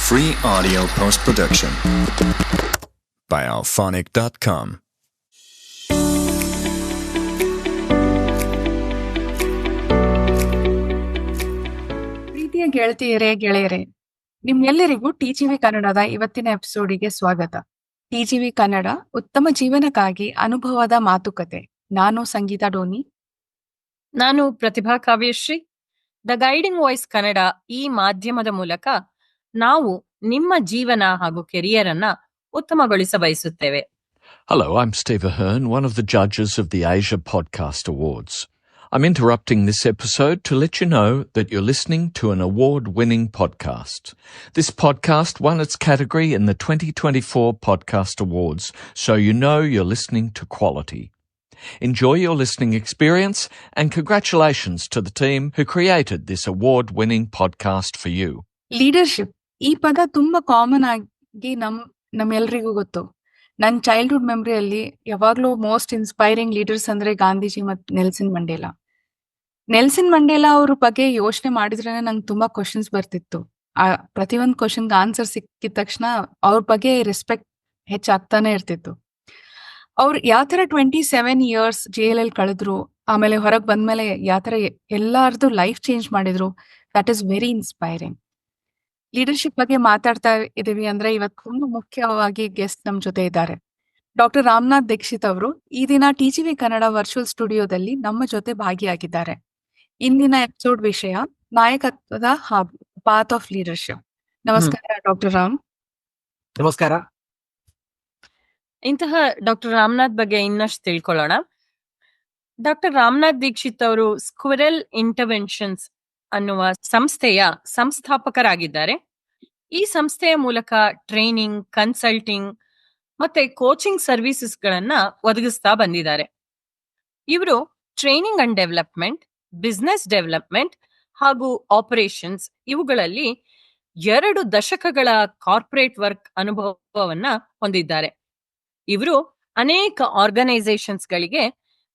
Free audio post-production by alphonic.com. ಪ್ರೀತಿಯ ಗೆಳೆಯರೇ, ನಿಮ್ಮೆಲ್ಲರಿಗೂ ಟಿಜಿವಿ ಕನ್ನಡದ ಇವತ್ತಿನ ಎಪಿಸೋಡಿಗೆ ಸ್ವಾಗತ. ಟಿಜಿವಿ ಕನ್ನಡ ಉತ್ತಮ ಜೀವನಕ್ಕಾಗಿ ಅನುಭವದ ಮಾತುಕತೆ. ನಾನು ಸಂಗೀತಾ ಡೋನಿ. ನಾನು Pratibha Kavyashree. The guiding voice Kannada ಈ ಮಾಧ್ಯಮದ ಮೂಲಕ ನಾವು ನಿಮ್ಮ ಜೀವನ ಹಾಗೂ ಕೆರಿಯರ್ ಅನ್ನ ಉತ್ತಮಗೊಳಿಸ ಬಯಸುತ್ತೇವೆ. Hello, I'm Steve Ahern, one of the judges of the Asia Podcast Awards. I'm interrupting this episode to let you know that you're listening to an award-winning podcast. This podcast won its category in the 2024 Podcast Awards, so you know you're listening to quality. Enjoy your listening experience and congratulations to the team who created this award-winning podcast for you. Leadership ಈ ಪದ ತುಂಬಾ common ಆಗಿ ನಮ್ಮೆಲ್ರಿಗೂ ಗೊತ್ತು. ನನ್ನ childhood ಮೆಮರಿಯಲ್ಲಿ ಯಾವಾಗ್ಲೂ most inspiring leaders ಅಂದ್ರೆ ಗಾಂಧೀಜಿ ಮತ್ತು Nelson Mandela ಅವ್ರ ಬಗ್ಗೆ ಯೋಚನೆ ಮಾಡಿದ್ರೆ ನಂಗೆ ತುಂಬಾ ಕ್ವಶನ್ಸ್ ಬರ್ತಿತ್ತು. ಪ್ರತಿಯೊಂದು ಕ್ವಶನ್ಗೆ ಆನ್ಸರ್ ಸಿಕ್ಕಿದ ತಕ್ಷಣ ಅವ್ರ ಬಗ್ಗೆ ರೆಸ್ಪೆಕ್ಟ್ ಹೆಚ್ಚಾಗ್ತಾನೆ ಇರ್ತಿತ್ತು. ಅವ್ರು ಯಾವ ತರ 27 years ಜೈಲಲ್ಲಿ ಕಳೆದ್ರು, ಆಮೇಲೆ ಹೊರಗೆ ಬಂದ್ಮೇಲೆ ಯಾವ ತರ ಎಲ್ಲಾರ್ದು ಲೈಫ್ ಚೇಂಜ್ ಮಾಡಿದ್ರು, that is very inspiring. Leadership ಬಗ್ಗೆ ಮಾತಾಡ್ತಾ ಇದೀವಿ ಅಂದ್ರೆ ಇವತ್ತು ತುಂಬಾ ಮುಖ್ಯವಾಗಿ ಗೆಸ್ಟ್ ನಮ್ ಜೊತೆ ಇದ್ದಾರೆ. ಡಾಕ್ಟರ್ ರಾಮನಾಥ್ ದೀಕ್ಷಿತ್ ಅವರು ಈ ದಿನ ಟಿಜಿವಿ ಕನ್ನಡ ವರ್ಚುವಲ್ ಸ್ಟುಡಿಯೋದಲ್ಲಿ ನಮ್ಮ ಜೊತೆ ಭಾಗಿಯಾಗಿದ್ದಾರೆ. ಇಂದಿನ ಎಪಿಸೋಡ್ ವಿಷಯ ನಾಯಕತ್ವದ ಪಾತ್ ಆಫ್ ಲೀಡರ್ಶಿಪ್. ನಮಸ್ಕಾರ ಡಾಕ್ಟರ್ ರಾಮ್. ನಮಸ್ಕಾರ. ಇಂತಹ ಡಾಕ್ಟರ್ ರಾಮನಾಥ್ ಬಗ್ಗೆ ಇನ್ನಷ್ಟು ತಿಳ್ಕೊಳ್ಳೋಣ. ಡಾಕ್ಟರ್ ರಾಮನಾಥ್ ದೀಕ್ಷಿತ್ ಅವರು ಸ್ಕ್ವಿರಲ್ ಇಂಟರ್ವೆನ್ಷನ್ಸ್ ಅನ್ನುವ ಸಂಸ್ಥೆಯ ಸಂಸ್ಥಾಪಕರಾಗಿದ್ದಾರೆ. ಈ ಸಂಸ್ಥೆಯ ಮೂಲಕ ಟ್ರೈನಿಂಗ್, ಕನ್ಸಲ್ಟಿಂಗ್ ಮತ್ತೆ ಕೋಚಿಂಗ್ ಸರ್ವಿಸಸ್ ಗಳನ್ನ ಒದಗಿಸ್ತಾ ಬಂದಿದ್ದಾರೆ. ಇವರು training and development, business development ಹಾಗೂ ಆಪರೇಷನ್ಸ್ ಇವುಗಳಲ್ಲಿ 2 ದಶಕಗಳ ಕಾರ್ಪೊರೇಟ್ ವರ್ಕ್ ಅನುಭವವನ್ನ ಹೊಂದಿದ್ದಾರೆ. ಇವರು ಅನೇಕ ಆರ್ಗನೈಸೇಷನ್ಸ್ ಗಳಿಗೆ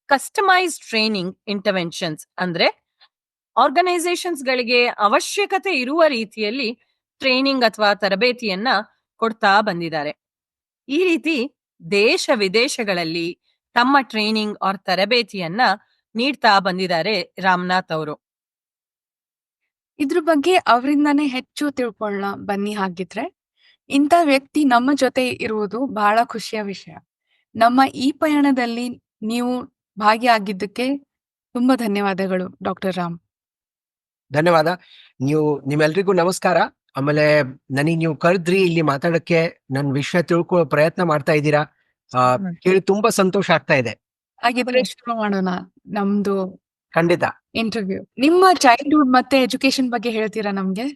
ಕಸ್ಟಮೈಸ್ಡ್ ಟ್ರೈನಿಂಗ್ ಇಂಟರ್ವೆನ್ಷನ್ಸ್ ಅಂದ್ರೆ ಆರ್ಗನೈಸೇಷನ್ಸ್ ಗಳಿಗೆ ಅವಶ್ಯಕತೆ ಇರುವ ರೀತಿಯಲ್ಲಿ ಟ್ರೈನಿಂಗ್ ಅಥವಾ ತರಬೇತಿಯನ್ನ ಕೊಡ್ತಾ ಬಂದಿದ್ದಾರೆ. ಈ ರೀತಿ ದೇಶ ವಿದೇಶಗಳಲ್ಲಿ ತಮ್ಮ ಟ್ರೈನಿಂಗ್ ಆರ್ ತರಬೇತಿಯನ್ನ ನೀಡ್ತಾ ಬಂದಿದ್ದಾರೆ ರಾಮನಾಥ್ ಅವರು. ಇದ್ರ ಬಗ್ಗೆ ಅವರಿಂದಾನೇ ಹೆಚ್ಚು ತಿಳ್ಕೊಳ್ಳೋಣ ಬನ್ನಿ. ಹಾಗಿದ್ರೆ ಇಂಥ ವ್ಯಕ್ತಿ ನಮ್ಮ ಜೊತೆ ಇರುವುದು ಬಹಳ ಖುಷಿಯ ವಿಷಯ. ನಮ್ಮ ಈ ಪಯಣದಲ್ಲಿ ನೀವು ಭಾಗಿಯಾಗಿದ್ದಕ್ಕೆ ತುಂಬಾ ಧನ್ಯವಾದಗಳು ಡಾಕ್ಟರ್ ರಾಮ್. ಧನ್ಯವಾದ. ನಿಮ್ಮೆಲ್ರಿಗೂ ನಮಸ್ಕಾರ. ಆಮೇಲೆ ನನಗೆ ನೀವು ಕರೆದ್ರಿ, ಇಲ್ಲಿ ಮಾತಾಡಕ್ಕೆ ನನ್ನ ವಿಷಯ ತಿಳ್ಕೊಳ್ಳೋ ಪ್ರಯತ್ನ ಮಾಡ್ತಾ ಇದ್ದೀರಾ. ಕೇಳಿ ತುಂಬಾ ಸಂತೋಷ ಆಗ್ತಾ ಇದೆ. ಹಾಗಿದ್ರೆ ಶುರು ಮಾಡೋಣ ನಮ್ದು ಖಂಡಿತ ಇಂಟರ್ವ್ಯೂ. ನಿಮ್ಮ ಚೈಲ್ಡ್ಹುಡ್ ಮತ್ತೆ ಎಜುಕೇಶನ್ ಬಗ್ಗೆ ಹೇಳ್ತೀರಾ ನಮ್ಗೆ?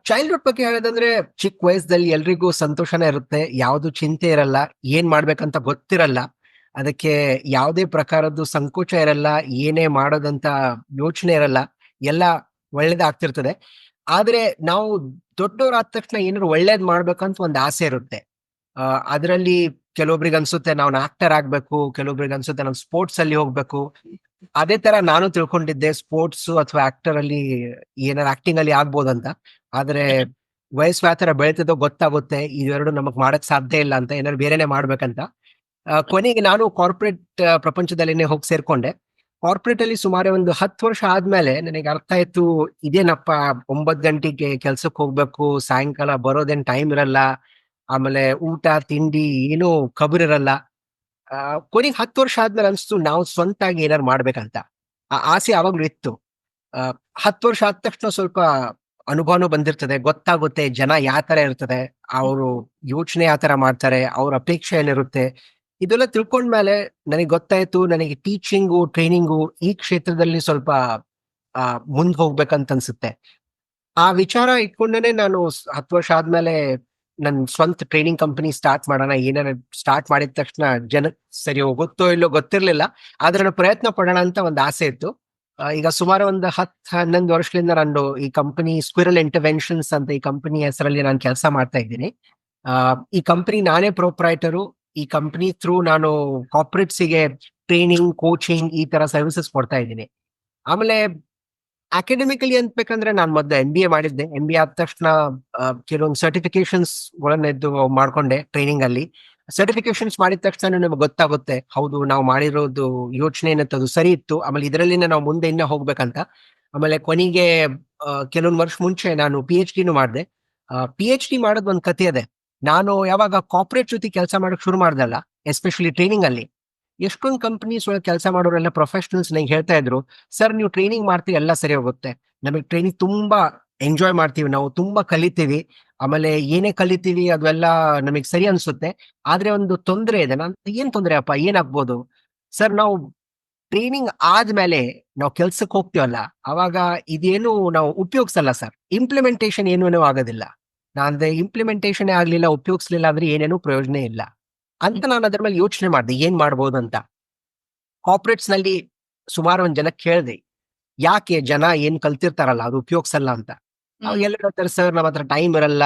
ಚೈಲ್ಡ್ಹುಡ್ ಬಗ್ಗೆ ಹೇಳೋದಂದ್ರೆ, ಚಿಕ್ಕ ವಯಸ್ಸಲ್ಲಿ ಎಲ್ರಿಗೂ ಸಂತೋಷನೇ ಇರುತ್ತೆ, ಯಾವ್ದು ಚಿಂತೆ ಇರಲ್ಲ, ಏನ್ ಮಾಡ್ಬೇಕಂತ ಗೊತ್ತಿರಲ್ಲ, ಅದಕ್ಕೆ ಯಾವುದೇ ಪ್ರಕಾರದ್ದು ಸಂಕೋಚ ಇರಲ್ಲ, ಏನೇ ಮಾಡೋದಂತ ಯೋಚನೆ ಇರಲ್ಲ, ಎಲ್ಲ ಒಳ್ಳೇದಾಗ್ತಿರ್ತದೆ. ಆದ್ರೆ ನಾವು ದೊಡ್ಡವರಾದ ತಕ್ಷಣ ಏನಾದ್ರು ಒಳ್ಳೇದ್ ಮಾಡ್ಬೇಕಂತ ಒಂದು ಆಸೆ ಇರುತ್ತೆ. ಅದರಲ್ಲಿ ಕೆಲವೊಬ್ರಿಗೆ ಅನ್ಸುತ್ತೆ ನಾವು ಆಕ್ಟರ್ ಆಗ್ಬೇಕು, ಕೆಲವೊಬ್ರಿಗೆ ಅನ್ಸುತ್ತೆ ನಾವು ಸ್ಪೋರ್ಟ್ಸ್ ಅಲ್ಲಿ ಹೋಗ್ಬೇಕು. ಅದೇ ತರ ನಾನು ತಿಳ್ಕೊಂಡಿದ್ದೆ, ಸ್ಪೋರ್ಟ್ಸ್ ಅಥವಾ ಆಕ್ಟರ್ ಅಲ್ಲಿ ಏನಾದ್ರು ಆಕ್ಟಿಂಗ್ ಅಲ್ಲಿ ಆಗ್ಬೋದಂತ. ಆದ್ರೆ ವಯಸ್ಸು ಯಾವ ತರ ಬೆಳಿತದೋ ಗೊತ್ತಾಗುತ್ತೆ, ಇವೆರಡು ನಮಗ್ ಮಾಡಕ್ ಸಾಧ್ಯ ಇಲ್ಲ ಅಂತ, ಏನಾದ್ರು ಬೇರೆನೆ ಮಾಡ್ಬೇಕಂತ. ಕೊನೆಗೆ ನಾನು ಕಾರ್ಪೊರೇಟ್ ಪ್ರಪಂಚದಲ್ಲಿನೇ ಹೋಗಿ ಸೇರ್ಕೊಂಡೆ. ಕಾರ್ಪೊರೇಟ್ ಅಲ್ಲಿ ಸುಮಾರು ಒಂದು 10 ವರ್ಷ ಆದ್ಮೇಲೆ ನನಗೆ ಅರ್ಥ ಆಯ್ತು, ಇದೇನಪ್ಪ 9 ಗಂಟೆಗೆ ಕೆಲ್ಸಕ್ಕೆ ಹೋಗ್ಬೇಕು, ಸಾಯಂಕಾಲ ಬರೋದೇನ್ ಟೈಮ್ ಇರಲ್ಲ, ಆಮೇಲೆ ಊಟ ತಿಂಡಿ ಏನೂ ಕಬರಿರಲ್ಲ. ಕೊನೆಗೆ 10 ವರ್ಷ ಆದ್ಮೇಲೆ ಅನ್ಸ್ತು ನಾವು ಸ್ವಂತಾಗಿ ಏನಾರು ಮಾಡ್ಬೇಕಂತ. ಆ ಆಸೆ ಯಾವಾಗ್ಲೂ ಇತ್ತು. 10 ವರ್ಷ ಆದ ತಕ್ಷಣ ಸ್ವಲ್ಪ ಅನುಭವನೂ ಬಂದಿರ್ತದೆ, ಗೊತ್ತಾಗುತ್ತೆ ಜನ ಯಾವ ತರ ಇರ್ತದೆ, ಅವರು ಯೋಚನೆ ಯಾವ ತರ ಮಾಡ್ತಾರೆ, ಅವ್ರ ಅಪೇಕ್ಷೆ ಏನಿರುತ್ತೆ, ಇದೆಲ್ಲ ತಿಳ್ಕೊಂಡ್ಮೇಲೆ ನನಗೆ ಗೊತ್ತಾಯ್ತು ನನಗೆ ಟೀಚಿಂಗು, ಟ್ರೈನಿಂಗು ಈ ಕ್ಷೇತ್ರದಲ್ಲಿ ಸ್ವಲ್ಪ ಮುಂದೆ ಹೋಗ್ಬೇಕಂತ ಅನ್ಸುತ್ತೆ. ಆ ವಿಚಾರ ಇಟ್ಕೊಂಡೇನೆ ನಾನು 10 ವರ್ಷ ಆದ್ಮೇಲೆ ನನ್ ಸ್ವಂತ ಟ್ರೈನಿಂಗ್ ಕಂಪನಿ ಸ್ಟಾರ್ಟ್ ಮಾಡೋಣ. ಏನಾರ ಸ್ಟಾರ್ಟ್ ಮಾಡಿದ ತಕ್ಷಣ ಜನ ಸರಿ ಹೋಗುತ್ತೋ ಇಲ್ಲೋ ಗೊತ್ತಿರ್ಲಿಲ್ಲ, ಆದ್ರೆ ನಾನು ಪ್ರಯತ್ನ ಪಡೋಣ ಅಂತ ಒಂದು ಆಸೆ ಇತ್ತು. ಈಗ ಸುಮಾರು ಒಂದು 10-11 ವರ್ಷದಿಂದ ನಾನು ಈ ಕಂಪನಿ ಸ್ಕ್ವಿರಲ್ ಇಂಟರ್ವೆನ್ಷನ್ಸ್ ಅಂತ ಈ ಕಂಪನಿ ಹೆಸರಲ್ಲಿ ನಾನು ಕೆಲಸ ಮಾಡ್ತಾ ಇದ್ದೀನಿ. ಈ ಕಂಪನಿ ನಾನೇ ಪ್ರೊಪ್ರೈಟರು. ಈ ಕಂಪನಿ ಥ್ರೂ ನಾನು ಕಾರ್ಪೊರೇಟ್ಸಿಗೆ ಟ್ರೈನಿಂಗ್, ಕೋಚಿಂಗ್ ಈ ತರ ಸರ್ವಿಸಸ್ ಕೊಡ್ತಾ ಇದ್ದೀನಿ. ಆಮೇಲೆ ಅಕಾಡೆಮಿಕಲಿ ಅನ್ಬೇಕಂದ್ರೆ ನಾನು ಮೊದಲು MBA ಮಾಡಿದ್ದೆ. MBA ಆದ ತಕ್ಷಣ ಕೆಲವೊಂದು ಸರ್ಟಿಫಿಕೇಶನ್ಸ್ ಗಳನ್ನೆದ್ದು ಮಾಡ್ಕೊಂಡೆ ಟ್ರೈನಿಂಗ್ ಅಲ್ಲಿ. ಸರ್ಟಿಫಿಕೇಶನ್ಸ್ ಮಾಡಿದ ತಕ್ಷಣ ನಮಗೆ ಗೊತ್ತಾಗುತ್ತೆ, ಹೌದು ನಾವು ಮಾಡಿರೋದು ಯೋಚನೆ ಏನಂತ ಅದು ಸರಿ ಇತ್ತು, ಆಮೇಲೆ ಇದರಲ್ಲಿನ ನಾವು ಮುಂದೆ ಇನ್ನ ಹೋಗ್ಬೇಕಂತ. ಆಮೇಲೆ ಕೊನೆಗೆ ಕೆಲವೊಂದು ವರ್ಷ ಮುಂಚೆ ನಾನು PhD ಮಾಡಿದೆ. PhD ಮಾಡೋದು ಒಂದು ಕಥೆ ಇದೆ. ನಾನು ಯಾವಾಗ ಕಾರ್ಪೊರೇಟ್ ಜೊತೆ ಕೆಲಸ ಮಾಡಕ್ ಶುರು ಮಾಡ್ದಲ್ಲ, ಎಸ್ಪೆಷಲಿ ಟ್ರೈನಿಂಗ್ ಅಲ್ಲಿ, ಎಷ್ಟೊಂದು ಕಂಪನೀಸ್ ಒಳಗೆ ಕೆಲಸ ಮಾಡೋರೆಲ್ಲ ಪ್ರೊಫೆಷನಲ್ಸ್ ನಂಗೆ ಹೇಳ್ತಾ ಇದ್ರು, ಸರ್ ನೀವು ಟ್ರೈನಿಂಗ್ ಮಾಡ್ತೀವಿ ಎಲ್ಲ ಸರಿ ಹೋಗುತ್ತೆ, ನಮಗೆ ಟ್ರೈನಿಂಗ್ ತುಂಬಾ ಎಂಜಾಯ್ ಮಾಡ್ತೀವಿ, ನಾವು ತುಂಬಾ ಕಲಿತೀವಿ, ಆಮೇಲೆ ಏನೇ ಕಲಿತೀವಿ ಅದೆಲ್ಲ ನಮಗೆ ಸರಿ ಅನ್ಸುತ್ತೆ, ಆದ್ರೆ ಒಂದು ತೊಂದರೆ ಇದೆ. ನಾನು ಏನ್ ತೊಂದರೆ ಅಪ್ಪ, ಏನಾಗ್ಬೋದು ಸರ್? ನಾವು ಟ್ರೈನಿಂಗ್ ಆದ್ಮೇಲೆ ನಾವು ಕೆಲ್ಸಕ್ಕೆ ಹೋಗ್ತೀವಲ್ಲ, ಅವಾಗ ಇದೇನು ನಾವು ಉಪಯೋಗಿಸಲ್ಲ ಸರ್, ಇಂಪ್ಲಿಮೆಂಟೇಶನ್ ಏನೇನೂ ಆಗೋದಿಲ್ಲ. ನಾನ್ ಇಂಪ್ಲಿಮೆಂಟೇಶನ್ ಆಗ್ಲಿಲ್ಲ, ಉಪಯೋಗಿಸ್ಲಿಲ್ಲ ಅಂದ್ರೆ ಏನೇನೂ ಪ್ರಯೋಜನ ಇಲ್ಲ ಅಂತ ನಾನು ಅದ್ರ ಮೇಲೆ ಯೋಚನೆ ಮಾಡಿದೆ, ಏನ್ ಮಾಡ್ಬೋದು ಅಂತ. ಕಾರ್ಪೊರೇಟ್ಸ್ ನಲ್ಲಿ ಸುಮಾರು ಒಂದ್ ಜನ ಕೇಳಿದೆ, ಯಾಕೆ ಜನ ಏನ್ ಕಲ್ತಿರ್ತಾರಲ್ಲ ಅದು ಉಪಯೋಗಿಸಲ್ಲ ಅಂತ. ಅವಾಗ ಎಲ್ಲ ಹೇಳ್ತಾರೆ, ಸರ್ ನಮ್ಮ ಹತ್ರ ಟೈಮ್ ಇರಲ್ಲ,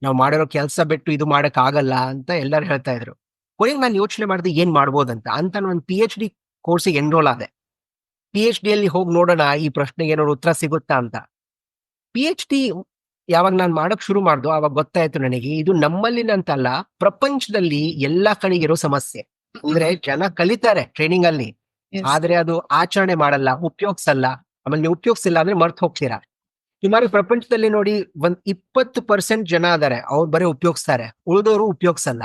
ನಾವು ಮಾಡಿರೋ ಕೆಲಸ ಬಿಟ್ಟು ಇದು ಮಾಡಕ್ ಆಗಲ್ಲ ಅಂತ ಎಲ್ಲರೂ ಹೇಳ್ತಾ ಇದ್ರು. ಕೊನೆಗೆ ನಾನು ಯೋಚನೆ ಮಾಡಿದೆ ಏನ್ ಮಾಡ್ಬೋದಂತ ನಾನು ಒಂದು PhD ಕೋರ್ಸಿಗೆ ಎನ್ರೋಲ್ ಆದೆ. PhD ಅಲ್ಲಿ ಹೋಗಿ ನೋಡೋಣ ಈ ಪ್ರಶ್ನೆಗೆ ಏನಾದ್ರು ಉತ್ತರ ಸಿಗುತ್ತಾ ಅಂತ. PhD ಯಾವಾಗ ನಾನು ಮಾಡಕ್ ಶುರು ಮಾಡ್ದು ಅವಾಗ ಗೊತ್ತಾಯ್ತು ನನಗೆ, ಇದು ನಮ್ಮಲ್ಲಿನಂತಲ್ಲ, ಪ್ರಪಂಚದಲ್ಲಿ ಎಲ್ಲಾ ಕಡೆಗಿರೋ ಸಮಸ್ಯೆ. ಅಂದ್ರೆ ಜನ ಕಲಿತಾರೆ ಟ್ರೈನಿಂಗ್ ಅಲ್ಲಿ, ಆದ್ರೆ ಅದು ಆಚರಣೆ ಮಾಡಲ್ಲ, ಉಪಯೋಗಿಸಲ್ಲ. ಆಮೇಲೆ ನೀವು ಉಪಯೋಗಿಸಿಲ್ಲ ಅಂದ್ರೆ ಮರ್ತು ಹೋಗ್ತೀರಾ. ಸುಮಾರು ಪ್ರಪಂಚದಲ್ಲಿ ನೋಡಿ, 20% ಜನ ಅದಾರೆ, ಅವ್ರು ಬರೀ ಉಪಯೋಗಿಸ್ತಾರೆ, ಉಳಿದವರು ಉಪಯೋಗಿಸಲ್ಲ.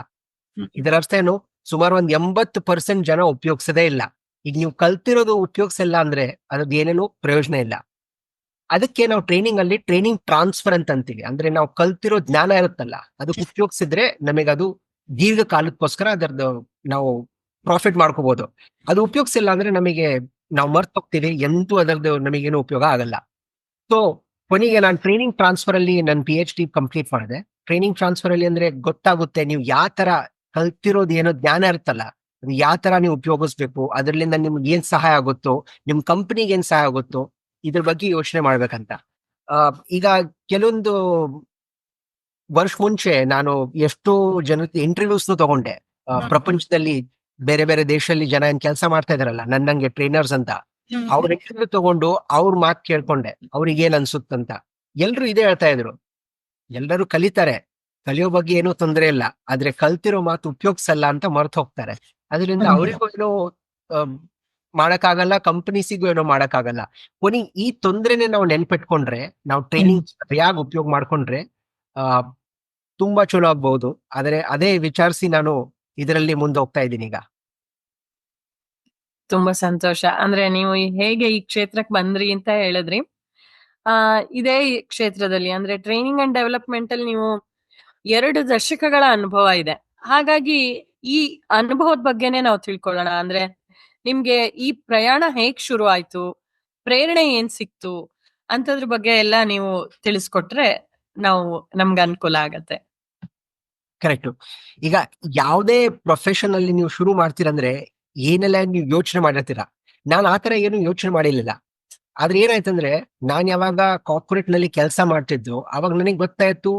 ಇದರ ಅರ್ಥ ಏನು? ಸುಮಾರು 80% ಜನ ಉಪಯೋಗಿಸದೇ ಇಲ್ಲ. ಈಗ ನೀವು ಕಲ್ತಿರೋದು ಉಪಯೋಗಿಸಲ್ಲ ಅಂದ್ರೆ ಅದ್ರದ್ದು ಏನೇನು ಪ್ರಯೋಜನ ಇಲ್ಲ. ಅದಕ್ಕೆ ನಾವು ಟ್ರೈನಿಂಗ್ ಅಲ್ಲಿ ಟ್ರೈನಿಂಗ್ ಟ್ರಾನ್ಸ್ಫರ್ ಅಂತ ಅಂತೀವಿ. ಅಂದ್ರೆ ನಾವು ಕಲ್ತಿರೋ ಜ್ಞಾನ ಇರುತ್ತಲ್ಲ, ಅದು ಉಪಯೋಗಿಸಿದ್ರೆ ನಮಗೆ ಅದು ದೀರ್ಘಕಾಲಕ್ಕೋಸ್ಕರ ಅದರದ್ದು ನಾವು ಪ್ರಾಫಿಟ್ ಮಾಡ್ಕೋಬಹುದು. ಅದು ಉಪಯೋಗಿಸಿಲ್ಲ ಅಂದ್ರೆ ನಮಗೆ ನಾವು ಮರ್ತು ಹೋಗ್ತೀವಿ, ಎಂತೂ ಅದರದ್ದು ನಮಗೇನು ಉಪಯೋಗ ಆಗಲ್ಲ. ಸೊ ಕೊನೆಗೆ ನಾನು ಟ್ರೈನಿಂಗ್ ಟ್ರಾನ್ಸ್ಫರ್ ಅಲ್ಲಿ ನನ್ನ PhD ಕಂಪ್ಲೀಟ್ ಮಾಡಿದೆ. ಟ್ರೈನಿಂಗ್ ಟ್ರಾನ್ಸ್ಫರ್ ಅಲ್ಲಿ ಅಂದ್ರೆ ಗೊತ್ತಾಗುತ್ತೆ ನೀವು ಯಾವ ತರ ಕಲ್ತಿರೋದು ಏನೋ ಜ್ಞಾನ ಇರುತ್ತಲ್ಲ, ಅದು ಯಾವ ತರ ನೀವು ಉಪಯೋಗಿಸ್ಬೇಕು, ಅದರಿಂದ ನಿಮ್ಗೆ ಏನ್ ಸಹಾಯ ಆಗುತ್ತೋ, ನಿಮ್ ಕಂಪನಿಗೆ ಏನ್ ಸಹಾಯ ಆಗುತ್ತೋ, ಇದ್ರ ಬಗ್ಗೆ ಯೋಚನೆ ಮಾಡ್ಬೇಕಂತ. ಈಗ ಕೆಲವೊಂದು ವರ್ಷ ಮುಂಚೆ ನಾನು ಎಷ್ಟೋ ಜನ ಇಂಟರ್ವ್ಯೂಸ್ ತಗೊಂಡೆ. ಪ್ರಪಂಚದಲ್ಲಿ ಬೇರೆ ಬೇರೆ ದೇಶದಲ್ಲಿ ಜನ ಏನ್ ಕೆಲಸ ಮಾಡ್ತಾ ಇದಾರಲ್ಲ, ನನ್ನಂಗೆ ಟ್ರೈನರ್ಸ್ ಅಂತ, ಅವ್ರ ಇಂಟರ್ವ್ಯೂ ತಗೊಂಡು ಅವ್ರ ಮಾತು ಕೇಳ್ಕೊಂಡೆ, ಅವ್ರಿಗೆ ಏನ್ ಅನ್ಸುತ್ತಂತ. ಎಲ್ರು ಇದೇ ಹೇಳ್ತಾ ಇದ್ರು, ಎಲ್ಲರೂ ಕಲಿತಾರೆ, ಕಲಿಯೋ ಬಗ್ಗೆ ಏನೂ ತೊಂದರೆ ಇಲ್ಲ, ಆದ್ರೆ ಕಲ್ತಿರೋ ಮಾತು ಉಪಯೋಗಿಸಲ್ಲ ಅಂತ ಮರ್ತು ಹೋಗ್ತಾರೆ. ಅದರಿಂದ ಅವರಿಗೂ ಏನೋ ಮಾಡಕ್ಕಾಗಲ್ಲ, ಕಂಪನೀಸಿಗೂ ಏನೋ ಮಾಡಕ್ಕಾಗಲ್ಲ. ಕೊನೆಗೆ ಈ ತೊಂದರೆನೆ ನಾವು ನೆನ್ಪಿಟ್ಕೊಂಡ್ರೆ, ನಾವು ಟ್ರೈನಿಂಗ್ ಸರಿಯಾಗಿ ಉಪಯೋಗ ಮಾಡ್ಕೊಂಡ್ರೆ ತುಂಬಾ ಚಲೋ ಆಗ್ಬಹುದು. ಆದ್ರೆ ಅದೇ ವಿಚಾರಿಸಿ ನಾನು ಇದರಲ್ಲಿ ಮುಂದೆ ಹೋಗ್ತಾ ಇದ್ದೀನಿ ಈಗ. ತುಂಬಾ ಸಂತೋಷ. ಅಂದ್ರೆ ನೀವು ಹೇಗೆ ಈ ಕ್ಷೇತ್ರಕ್ಕೆ ಬಂದ್ರಿ ಅಂತ ಹೇಳಿದ್ರಿ. ಇದೇ ಕ್ಷೇತ್ರದಲ್ಲಿ ಅಂದ್ರೆ ಟ್ರೈನಿಂಗ್ ಅಂಡ್ ಡೆವಲಪ್ಮೆಂಟ್ ಅಲ್ಲಿ ನೀವು 2 ದಶಕಗಳ ಅನುಭವ ಇದೆ. ಹಾಗಾಗಿ ಈ ಅನುಭವದ ಬಗ್ಗೆನೆ ನಾವು ತಿಳ್ಕೊಳ್ಳೋಣ. ಅಂದ್ರೆ ನಿಮ್ಗೆ ಈ ಪ್ರಯಾಣ ಹೇಗ್ ಶುರು ಆಯ್ತು, ಪ್ರೇರಣೆ ಏನ್ ಸಿಕ್ತು ಅಂತದ್ರ ಬಗ್ಗೆ ಎಲ್ಲ ನೀವು ತಿಳಿಸ್ಕೊಟ್ರೆ ನಮ್ಗೆ ಅನುಕೂಲ ಆಗತ್ತೆ. ಕರೆಕ್ಟ್. ಈಗ ಯಾವುದೇ ಪ್ರೊಫೆಷನ್ ಅಲ್ಲಿ ನೀವು ಶುರು ಮಾಡ್ತೀರಂದ್ರೆ ಏನೆಲ್ಲ ನೀವು ಯೋಚನೆ ಮಾಡಿರ್ತೀರ. ನಾನು ಆತರ ಏನು ಯೋಚನೆ ಮಾಡಿರ್ಲಿಲ್ಲ. ಆದ್ರೆ ಏನಾಯ್ತಂದ್ರೆ, ನಾನ್ ಯಾವಾಗ ಕಾರ್ಪೊರೇಟ್ ನಲ್ಲಿ ಕೆಲಸ ಮಾಡ್ತಿದ್ದು ಅವಾಗ ನನಗೆ ಗೊತ್ತಾಯ್ತು,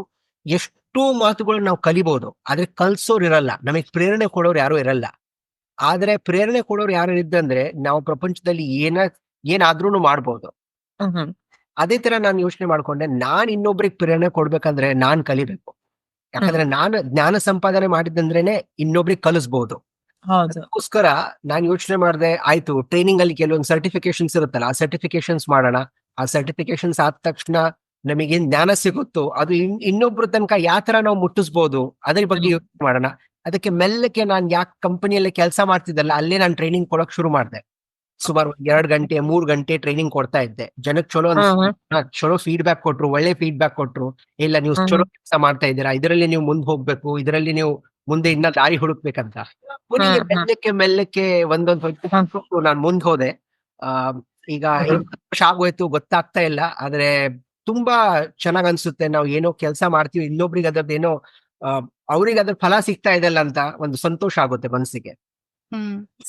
ಎಷ್ಟೋ ಮಾತುಗಳು ನಾವು ಕಲಿಬಹುದು, ಆದ್ರೆ ಕಲ್ಸೋರು ಇರಲ್ಲ, ನಮಗೆ ಪ್ರೇರಣೆ ಕೊಡೋರು ಯಾರು ಇರಲ್ಲ. ಆದ್ರೆ ಪ್ರೇರಣೆ ಕೊಡೋರು ಯಾರು ಇದ್ದಂದ್ರೆ ನಾವು ಪ್ರಪಂಚದಲ್ಲಿ ಏನಾದ್ರೂ ಮಾಡ್ಬೋದು. ಅದೇ ತರ ನಾನು ಯೋಚನೆ ಮಾಡ್ಕೊಂಡೆ, ನಾನ್ ಇನ್ನೊಬ್ರಿಗೆ ಪ್ರೇರಣೆ ಕೊಡ್ಬೇಕಂದ್ರೆ ನಾನ್ ಕಲಿಬೇಕು. ಯಾಕಂದ್ರೆ ನಾನು ಜ್ಞಾನ ಸಂಪಾದನೆ ಮಾಡಿದಂದ್ರೇನೆ ಇನ್ನೊಬ್ರಿಗೆ ಕಲಿಸ್ಬಹುದು. ಅದಕ್ಕೋಸ್ಕರ ನಾನ್ ಯೋಚನೆ ಮಾಡಿದೆ, ಆಯ್ತು ಟ್ರೈನಿಂಗ್ ಅಲ್ಲಿ ಕೆಲವೊಂದು ಸರ್ಟಿಫಿಕೇಶನ್ಸ್ ಇರುತ್ತಲ್ಲ, ಆ ಸರ್ಟಿಫಿಕೇಶನ್ಸ್ ಮಾಡೋಣ. ಆ ಸರ್ಟಿಫಿಕೇಶನ್ಸ್ ಆದ ತಕ್ಷಣ ನಮಗೇನ್ ಜ್ಞಾನ ಸಿಗುತ್ತೋ ಅದು ಇನ್ನೊಬ್ರ ತನಕ ಯಾವ ತರ ನಾವು ಮುಟ್ಟಿಸ್ಬೋದು ಅದ್ರ ಬಗ್ಗೆ ಯೋಚನೆ ಮಾಡೋಣ. ಅದಕ್ಕೆ ಮೆಲ್ಲಕ್ಕೆ ನಾನು ಯಾಕೆ ಕಂಪನಿಯಲ್ಲಿ ಕೆಲಸ ಮಾಡ್ತಿದ್ದಲ್ಲ ಅಲ್ಲೇ ನಾನು ಟ್ರೈನಿಂಗ್ ಕೊಡಕ್ ಶುರು ಮಾಡಿದೆ. ಸುಮಾರು 2 ಗಂಟೆ 3 ಗಂಟೆ ಟ್ರೈನಿಂಗ್ ಕೊಡ್ತಾ ಇದ್ದೆ. ಜನಕ್ಕೆ ಚಲೋ ಫೀಡ್ಬ್ಯಾಕ್ ಕೊಟ್ರು, ಒಳ್ಳೆ ಫೀಡ್ಬ್ಯಾಕ್ ಕೊಟ್ರು. ಇಲ್ಲ ನೀವು ಚಲೋ ಕೆಲಸ ಮಾಡ್ತಾ ಇದ್ದೀರಾ, ಇದರಲ್ಲಿ ನೀವು ಮುಂದೆ ಹೋಗ್ಬೇಕು, ಇದರಲ್ಲಿ ನೀವು ಮುಂದೆ ಇನ್ನ ದಾರಿ ಹುಡುಕ್ಬೇಕಂತ. ಮೆಲ್ಲಕ್ಕೆ ಒಂದೊಂದು ನಾನು ಮುಂದೆ ಹೋದೆ. ಈಗ 8 ವರ್ಷ ಆಗೋಯ್ತು, ಗೊತ್ತಾಗ್ತಾ ಇಲ್ಲ. ಆದ್ರೆ ತುಂಬಾ ಚೆನ್ನಾಗ್ ಅನ್ಸುತ್ತೆ, ನಾವು ಏನೋ ಕೆಲಸ ಮಾಡ್ತೀವಿ, ಇನ್ನೊಬ್ರಿಗೆ ಅದ್ರದ್ದೇನೋ ಅವ್ರಿಗೆ ಅದ್ರ ಫಲ ಸಿಗ್ತಾ ಇದೆಲ್ಲ ಅಂತ ಒಂದು ಸಂತೋಷ ಆಗುತ್ತೆ ಮನಸ್ಸಿಗೆ.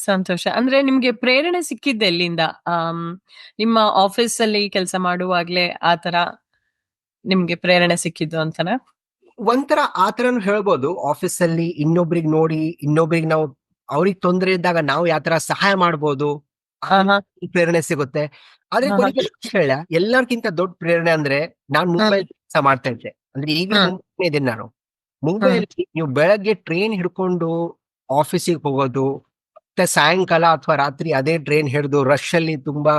ಸಂತೋಷ. ಅಂದ್ರೆ ನಿಮ್ಗೆ ಪ್ರೇರಣೆ ಸಿಕ್ಕಿದ್ದೆ ಎಲ್ಲಿಂದ? ನಿಮ್ಮ ಆಫೀಸ್ ಅಲ್ಲಿ ಕೆಲಸ ಮಾಡುವಾಗ್ಲೇ ಆತರ ನಿಮ್ಗೆ ಪ್ರೇರಣೆ ಸಿಕ್ಕಿದ್ದು ಅಂತನಾ? ಒಂಥರ ಆತರನು ಹೇಳ್ಬೋದು. ಆಫೀಸ್ ಅಲ್ಲಿ ಇನ್ನೊಬ್ರಿಗೆ ನೋಡಿ, ಇನ್ನೊಬ್ರಿಗೆ ನಾವು ಅವ್ರಿಗೆ ತೊಂದರೆ ಇದ್ದಾಗ ನಾವು ಯಾವ ತರ ಸಹಾಯ ಮಾಡ್ಬೋದು, ಪ್ರೇರಣೆ ಸಿಗುತ್ತೆ. ಆದ್ರೆ ಕೊನೆಗೆ ಹೇಳ ಎಲ್ಲರಿಗಿಂತ ದೊಡ್ಡ ಪ್ರೇರಣೆ ಅಂದ್ರೆ ನಾನ್ ಮುಂಬೈ ಕೆಲಸ ಮಾಡ್ತಾ ಇದ್ದೆ, ಅಂದ್ರೆ ಈಗಲೂ ಮುಂಬೈ ಇದ್ದೀನಿ ನಾನು. ಮುಂಬೈಯಲ್ಲಿ ನೀವು ಬೆಳಗ್ಗೆ ಟ್ರೈನ್ ಹಿಡ್ಕೊಂಡು ಆಫೀಸಿಗೆ ಹೋಗೋದು, ಮತ್ತೆ ಸಾಯಂಕಾಲ ಅಥವಾ ರಾತ್ರಿ ಅದೇ ಟ್ರೈನ್ ಹಿಡಿದು ರಶ್ ಅಲ್ಲಿ ತುಂಬಾ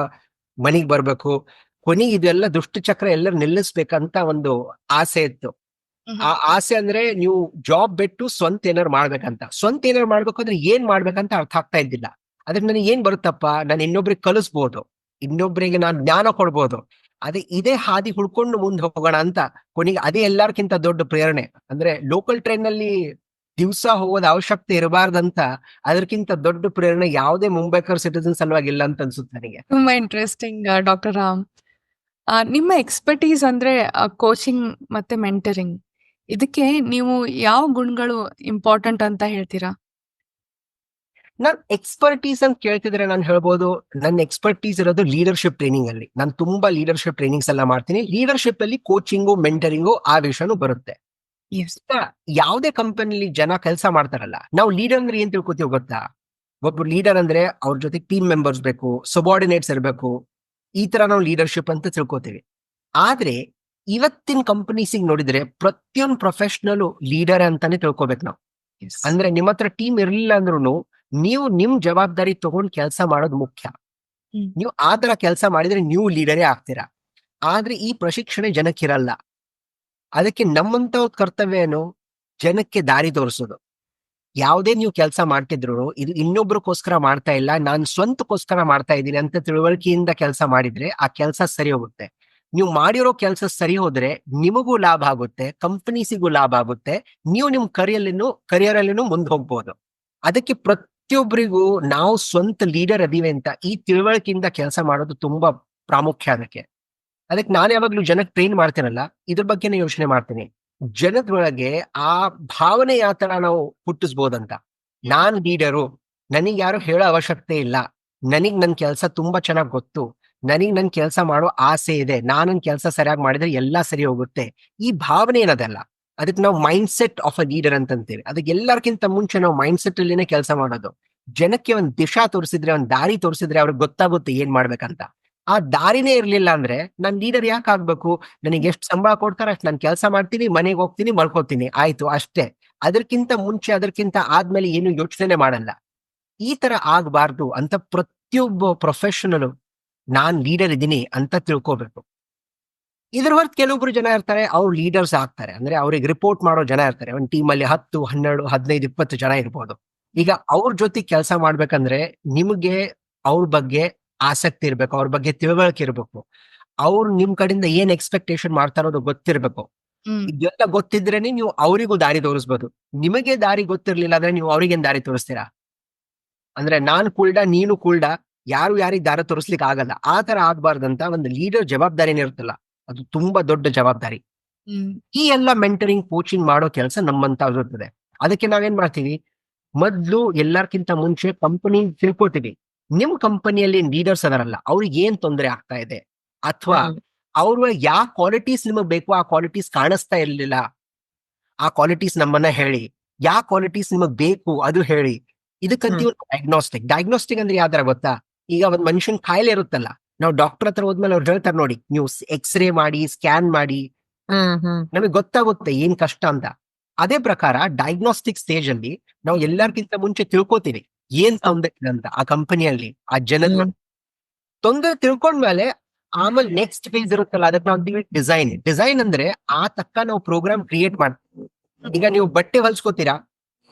ಮನೆಗ್ ಬರ್ಬೇಕು. ಕೊನೆಗೆ ಇದೆಲ್ಲ ದುಷ್ಟಚಕ್ರ ಎಲ್ಲರೂ ನಿಲ್ಲಿಸ್ಬೇಕಂತ ಒಂದು ಆಸೆ ಇತ್ತು. ಆ ಆಸೆ ಅಂದ್ರೆ ನೀವು ಜಾಬ್ ಬಿಟ್ಟು ಸ್ವಂತ ಏನಾರು ಮಾಡ್ಬೇಕಂತ. ಸ್ವಂತ ಏನಾರು ಮಾಡ್ಬೇಕು ಅಂದ್ರೆ ಏನ್ ಮಾಡ್ಬೇಕಂತ ಅರ್ಥ ಆಗ್ತಾ ಇದ್ದಿಲ್ಲ. ಅದಕ್ಕೆ ನನಗೆ ಏನ್ ಬರುತ್ತಪ್ಪ, ನಾನು ಇನ್ನೊಬ್ರಿಗೆ ಕಲಿಸ್ಬೋದು, ಇನ್ನೊಬ್ರಿಗೆ ನಾನು ಜ್ಞಾನ ಕೊಡ್ಬೋದು, ಇದೇ ಹಾದಿ ಹುಡ್ಕೊಂಡು ಮುಂದೆ ಹೋಗೋಣ ಅಂತ. ಕೊನೆಗೆ ಅದೇ ಎಲ್ಲಾರ್ಕಿಂತ ದೊಡ್ಡ ಪ್ರೇರಣೆ. ಅಂದ್ರೆ ಲೋಕಲ್ ಟ್ರೈನ್ ನಲ್ಲಿ ದಿವಸ ಹೋಗೋದ ಅವಶ್ಯಕತೆ ಇರಬಾರ್ದಂತ ಅದಕ್ಕಿಂತ ದೊಡ್ಡ ಪ್ರೇರಣೆ ಯಾವುದೇ ಮುಂಬೈಕರ್ ಸಿಟಿಸನ್ ಸಲುವಾಗಿ ಇಲ್ಲ ಅಂತ ಅನ್ಸುತ್ತೆ ನನಗೆ. ತುಂಬಾ ಇಂಟ್ರೆಸ್ಟಿಂಗ್ ಡಾಕ್ಟರ್ ರಾಮ್. ನಿಮ್ಮ ಎಕ್ಸ್ಪರ್ಟೀಸ್ ಅಂದ್ರೆ ಕೋಚಿಂಗ್ ಮತ್ತೆ ಮೆಂಟರಿಂಗ್, ಇದಕ್ಕೆ ನೀವು ಯಾವ ಗುಣಗಳು ಇಂಪಾರ್ಟೆಂಟ್ ಅಂತ ಹೇಳ್ತೀರಾ? ನಾನ್ ಎಕ್ಸ್ಪರ್ಟೀಸ್ ಅಂತ ಕೇಳ್ತಿದ್ರೆ ನಾನು ಹೇಳ್ಬೋದು, ನನ್ನ ಎಕ್ಸ್ಪರ್ಟೀಸ್ ಇರೋದು ಲೀಡರ್ಶಿಪ್ ಟ್ರೈನಿಂಗ್ ಅಲ್ಲಿ. ನಾನು ತುಂಬಾ ಲೀಡರ್ಶಿಪ್ ಟ್ರೈನಿಂಗ್ಸ್ ಎಲ್ಲ ಮಾಡ್ತೀನಿ. ಲೀಡರ್ಶಿಪ್ ಅಲ್ಲಿ ಕೋಚಿಂಗು ಮೆಂಟರಿಂಗು ಆ ವಿಷಯನೂ ಬರುತ್ತೆ. ಯಾವುದೇ ಕಂಪನಿಲಿ ಜನ ಕೆಲಸ ಮಾಡ್ತಾರಲ್ಲ, ನಾವು ಲೀಡರ್ ಅಂದ್ರೆ ಏನ್ ತಿಳ್ಕೊತೀವಿ ಗೊತ್ತಾ? ಒಬ್ಬ ಲೀಡರ್ ಅಂದ್ರೆ ಅವ್ರ ಜೊತೆ ಟೀಮ್ ಮೆಂಬರ್ಸ್ ಬೇಕು, ಸಬಾರ್ಡಿನೇಟ್ಸ್ ಇರಬೇಕು, ಈ ತರ ನಾವು ಲೀಡರ್ಶಿಪ್ ಅಂತ ತಿಳ್ಕೊತೀವಿ. ಆದ್ರೆ ಇವತ್ತಿನ ಕಂಪನೀಸಿಗೆ ನೋಡಿದ್ರೆ ಪ್ರತಿಯೊಂದು ಪ್ರೊಫೆಷನಲ್ ಲೀಡರ್ ಅಂತಾನೆ ತಿಳ್ಕೊಬೇಕು ನಾವು. ಅಂದ್ರೆ ನಿಮ್ಮ ಹತ್ರ ಟೀಮ್ ಇರ್ಲಿಲ್ಲ ಅಂದ್ರೂ ನೀವು ನಿಮ್ ಜವಾಬ್ದಾರಿ ತಗೊಂಡು ಕೆಲಸ ಮಾಡೋದು ಮುಖ್ಯ. ನೀವು ಆ ತರ ಕೆಲಸ ಮಾಡಿದ್ರೆ ನೀವು ಲೀಡರೇ ಆಗ್ತೀರಾ. ಆದ್ರೆ ಈ ಪ್ರಶಿಕ್ಷಣೆ ಜನಕ್ಕಿರಲ್ಲ. ಅದಕ್ಕೆ ನಮ್ಮಂತ ಕರ್ತವ್ಯ ಏನು? ಜನಕ್ಕೆ ದಾರಿ ತೋರಿಸೋದು. ಯಾವುದೇ ನೀವು ಕೆಲಸ ಮಾಡ್ತಿದ್ರು ಇದು ಇನ್ನೊಬ್ರಕ್ಕೋಸ್ಕರ ಮಾಡ್ತಾ ಇಲ್ಲ, ನಾನ್ ಸ್ವಂತಕ್ಕೋಸ್ಕರ ಮಾಡ್ತಾ ಇದ್ದೀನಿ ಅಂತ ತಿಳುವಳಿಕೆಯಿಂದ ಕೆಲಸ ಮಾಡಿದ್ರೆ ಆ ಕೆಲಸ ಸರಿ ಹೋಗುತ್ತೆ. ನೀವು ಮಾಡಿರೋ ಕೆಲಸ ಸರಿ ಹೋದ್ರೆ ನಿಮಗೂ ಲಾಭ ಆಗುತ್ತೆ, ಕಂಪನೀಸಿಗೂ ಲಾಭ ಆಗುತ್ತೆ, ನೀವು ನಿಮ್ ಕರಿಯರ್ ಅಲ್ಲಿನೂ ಮುಂದೆ ಹೋಗ್ಬೋದು. ಅದಕ್ಕೆ ಪ್ರತಿಯೊಬ್ಬರಿಗೂ ನಾವು ಸ್ವಂತ ಲೀಡರ್ ಅದೀವಿ ಅಂತ ಈ ತಿಳುವಳಿಕೆಯಿಂದ ಕೆಲಸ ಮಾಡೋದು ತುಂಬಾ ಪ್ರಾಮುಖ್ಯ. ಅದಕ್ಕೆ ನಾನು ಯಾವಾಗ್ಲೂ ಜನಕ್ಕೆ ಟ್ರೈನ್ ಮಾಡ್ತೀನಲ್ಲ, ಇದ್ರ ಬಗ್ಗೆನೇ ಯೋಚನೆ ಮಾಡ್ತೀನಿ. ಜನದೊಳಗೆ ಆ ಭಾವನೆ ಯಾವ ತರ ನಾವು ಹುಟ್ಟಿಸ್ಬೋದಂತ. ನಾನ್ ಲೀಡರು, ನನಗ್ ಯಾರು ಹೇಳೋ ಅವಶ್ಯಕತೆ ಇಲ್ಲ, ನನಗ್ ನನ್ ಕೆಲಸ ತುಂಬಾ ಚೆನ್ನಾಗ್ ಗೊತ್ತು, ನನಗ್ ನನ್ ಕೆಲಸ ಮಾಡೋ ಆಸೆ ಇದೆ, ನನ್ ಕೆಲಸ ಸರಿಯಾಗಿ ಮಾಡಿದ್ರೆ ಎಲ್ಲಾ ಸರಿ ಹೋಗುತ್ತೆ, ಈ ಭಾವನೆ ಏನದಲ್ಲ, ಅದಕ್ಕೆ ನಾವು mindset of a leader ಅಂತಂತೀವಿ. ಅದಕ್ಕೆ ಎಲ್ಲರಿಗಿಂತ ಮುಂಚೆ ನಾವು ಮೈಂಡ್ ಸೆಟ್ ಅಲ್ಲಿನೇ ಕೆಲಸ ಮಾಡೋದು. ಜನಕ್ಕೆ ಒಂದ್ ದಿಶಾ ತೋರಿಸಿದ್ರೆ, ಒಂದ್ ದಾರಿ ತೋರಿಸಿದ್ರೆ ಅವ್ರಿಗೆ ಗೊತ್ತಾಗುತ್ತೆ ಏನ್ ಮಾಡ್ಬೇಕಂತ. ಆ ದಾರಿನೇ ಇರ್ಲಿಲ್ಲ ಅಂದ್ರೆ ನಾನ್ ಲೀಡರ್ ಯಾಕೆ ಆಗ್ಬೇಕು? ನನಗೆ ಎಷ್ಟು ಸಂಬಳ ಕೊಡ್ತಾರ ಅಷ್ಟು ನಾನು ಕೆಲಸ ಮಾಡ್ತೀನಿ, ಮನೆಗೆ ಹೋಗ್ತೀನಿ, ಮಲ್ಕೋತೀನಿ, ಆಯ್ತು ಅಷ್ಟೇ. ಅದಕ್ಕಿಂತ ಮುಂಚೆ ಅದಕ್ಕಿಂತ ಆದ್ಮೇಲೆ ಏನು ಯೋಚನೆ ಮಾಡಲ್ಲ. ಈ ತರ ಆಗ್ಬಾರ್ದು ಅಂತ ಪ್ರತಿಯೊಬ್ಬ ಪ್ರೊಫೆಷನಲ್ ನಾನ್ ಲೀಡರ್ ಇದ್ದೀನಿ ಅಂತ ತಿಳ್ಕೋಬೇಕು. ಇದ್ರ ಹೊರತು ಕೆಲವೊಬ್ರು ಜನ ಇರ್ತಾರೆ, ಅವ್ರು ಲೀಡರ್ಸ್ ಆಗ್ತಾರೆ. ಅಂದ್ರೆ ಅವ್ರಿಗೆ ರಿಪೋರ್ಟ್ ಮಾಡೋ ಜನ ಇರ್ತಾರೆ. ಒಂದ್ ಟೀಮ್ ಅಲ್ಲಿ 10, 12, 15, 20 ಜನ ಇರ್ಬೋದು. ಈಗ ಅವ್ರ ಜೊತೆ ಕೆಲಸ ಮಾಡ್ಬೇಕಂದ್ರೆ ನಿಮ್ಗೆ ಅವ್ರ ಬಗ್ಗೆ ಆಸಕ್ತಿ ಇರ್ಬೇಕು, ಅವ್ರ ಬಗ್ಗೆ ತಿಳುವಳಿಕೆ ಇರ್ಬೇಕು, ಅವ್ರು ನಿಮ್ ಕಡೆಯಿಂದ ಏನ್ ಎಕ್ಸ್ಪೆಕ್ಟೇಷನ್ ಮಾಡ್ತಾರೋದು ಗೊತ್ತಿರ್ಬೇಕು. ಇದೆಲ್ಲ ಗೊತ್ತಿದ್ರೇನೆ ನೀವು ಅವರಿಗೂ ದಾರಿ ತೋರಿಸ್ಬೋದು. ನಿಮಗೆ ದಾರಿ ಗೊತ್ತಿರ್ಲಿಲ್ಲ ಅಂದ್ರೆ ನೀವು ಅವ್ರಿಗೇನ್ ದಾರಿ ತೋರಿಸ್ತೀರಾ? ಅಂದ್ರೆ ನಾನು ಕುಲ್ಡ, ನೀನು ಕುಲ್ಡ, ಯಾರು ಯಾರಿಗೆ ದಾರಿ ತೋರಿಸ್ಲಿಕ್ಕೆ ಆಗಲ್ಲ. ಆ ತರ ಆಗ್ಬಾರ್ದಂತ ಒಂದು ಲೀಡರ್ ಜವಾಬ್ದಾರಿನೇ ಇರುತ್ತಲ್ಲ, ಅದು ತುಂಬಾ ದೊಡ್ಡ ಜವಾಬ್ದಾರಿ. ಈ ಎಲ್ಲ ಮೆಂಟರಿಂಗ್, ಕೋಚಿಂಗ್ ಮಾಡೋ ಕೆಲಸ ನಮ್ಮಂತ ಇರ್ತದೆ. ಅದಕ್ಕೆ ನಾವೇನ್ ಮಾಡ್ತೀವಿ, ಮೊದ್ಲು ಎಲ್ಲಾರ್ಕಿಂತ ಮುಂಚೆ ಕಂಪನಿ ತಿಳ್ಕೊತೀವಿ. ನಿಮ್ ಕಂಪನಿಯಲ್ಲಿ ಲೀಡರ್ಸ್ ಅದಾರಲ್ಲ, ಅವ್ರಿಗೆ ಏನ್ ತೊಂದರೆ ಆಗ್ತಾ ಇದೆ, ಅಥವಾ ಅವ್ರ ಯಾವ ಕ್ವಾಲಿಟೀಸ್ ನಿಮಗ್ ಬೇಕು ಆ ಕ್ವಾಲಿಟೀಸ್ ಕಾಣಿಸ್ತಾ ಇರ್ಲಿಲ್ಲ, ಆ ಕ್ವಾಲಿಟೀಸ್ ನಮ್ಮನ್ನ ಹೇಳಿ. ಯಾವ ಕ್ವಾಲಿಟೀಸ್ ನಿಮಗ್ ಬೇಕು ಅದು ಹೇಳಿ. ಇದಕ್ಕಂತೀವಿ ಡಯಾಗ್ನೋಸ್ಟಿಕ್ ಅಂದ್ರೆ ಯಾವ್ದಾರ ಗೊತ್ತಾ? ಈಗ ಒಂದ್ ಮನುಷ್ಯನ್ ಕಾಯಿಲೆ ಇರುತ್ತಲ್ಲ, ನಾವು ಡಾಕ್ಟರ್ ಹತ್ರ ಹೋದ್ಮೇಲೆ ಅವ್ರು ಹೇಳ್ತಾರೆ ನೋಡಿ, ನೀವು ಎಕ್ಸ್ರೇ ಮಾಡಿ, ಸ್ಕ್ಯಾನ್ ಮಾಡಿ, ನಮಗೆ ಗೊತ್ತಾಗುತ್ತೆ ಏನ್ ಕಷ್ಟ ಅಂತ. ಅದೇ ಪ್ರಕಾರ ಡಯಾಗ್ನೋಸ್ಟಿಕ್ ಸ್ಟೇಜ್ ಅಲ್ಲಿ ನಾವು ಎಲ್ಲರಿಗಿಂತ ಮುಂಚೆ ತಿಳ್ಕೊತೀವಿ ಏನ್ ತೊಂದರೆ ಇದೆ ಅಂತ ಆ ಕಂಪನಿಯಲ್ಲಿ, ಆ ಜನರ ತೊಂದರೆ ತಿಳ್ಕೊಂಡ್ಮೇಲೆ ಆಮೇಲೆ ನೆಕ್ಸ್ಟ್ ಫೇಸ್ ಇರುತ್ತಲ್ಲ, ಅದಕ್ಕೆ ನಾವು ಡಿಸೈನ್ ಅಂದ್ರೆ ಆ ತಕ್ಕ ನಾವು ಪ್ರೋಗ್ರಾಮ್ ಕ್ರಿಯೇಟ್ ಮಾಡ್ತೀವಿ. ಈಗ ನೀವು ಬಟ್ಟೆ ಹೊಲ್ಸ್ಕೋತೀರಾ,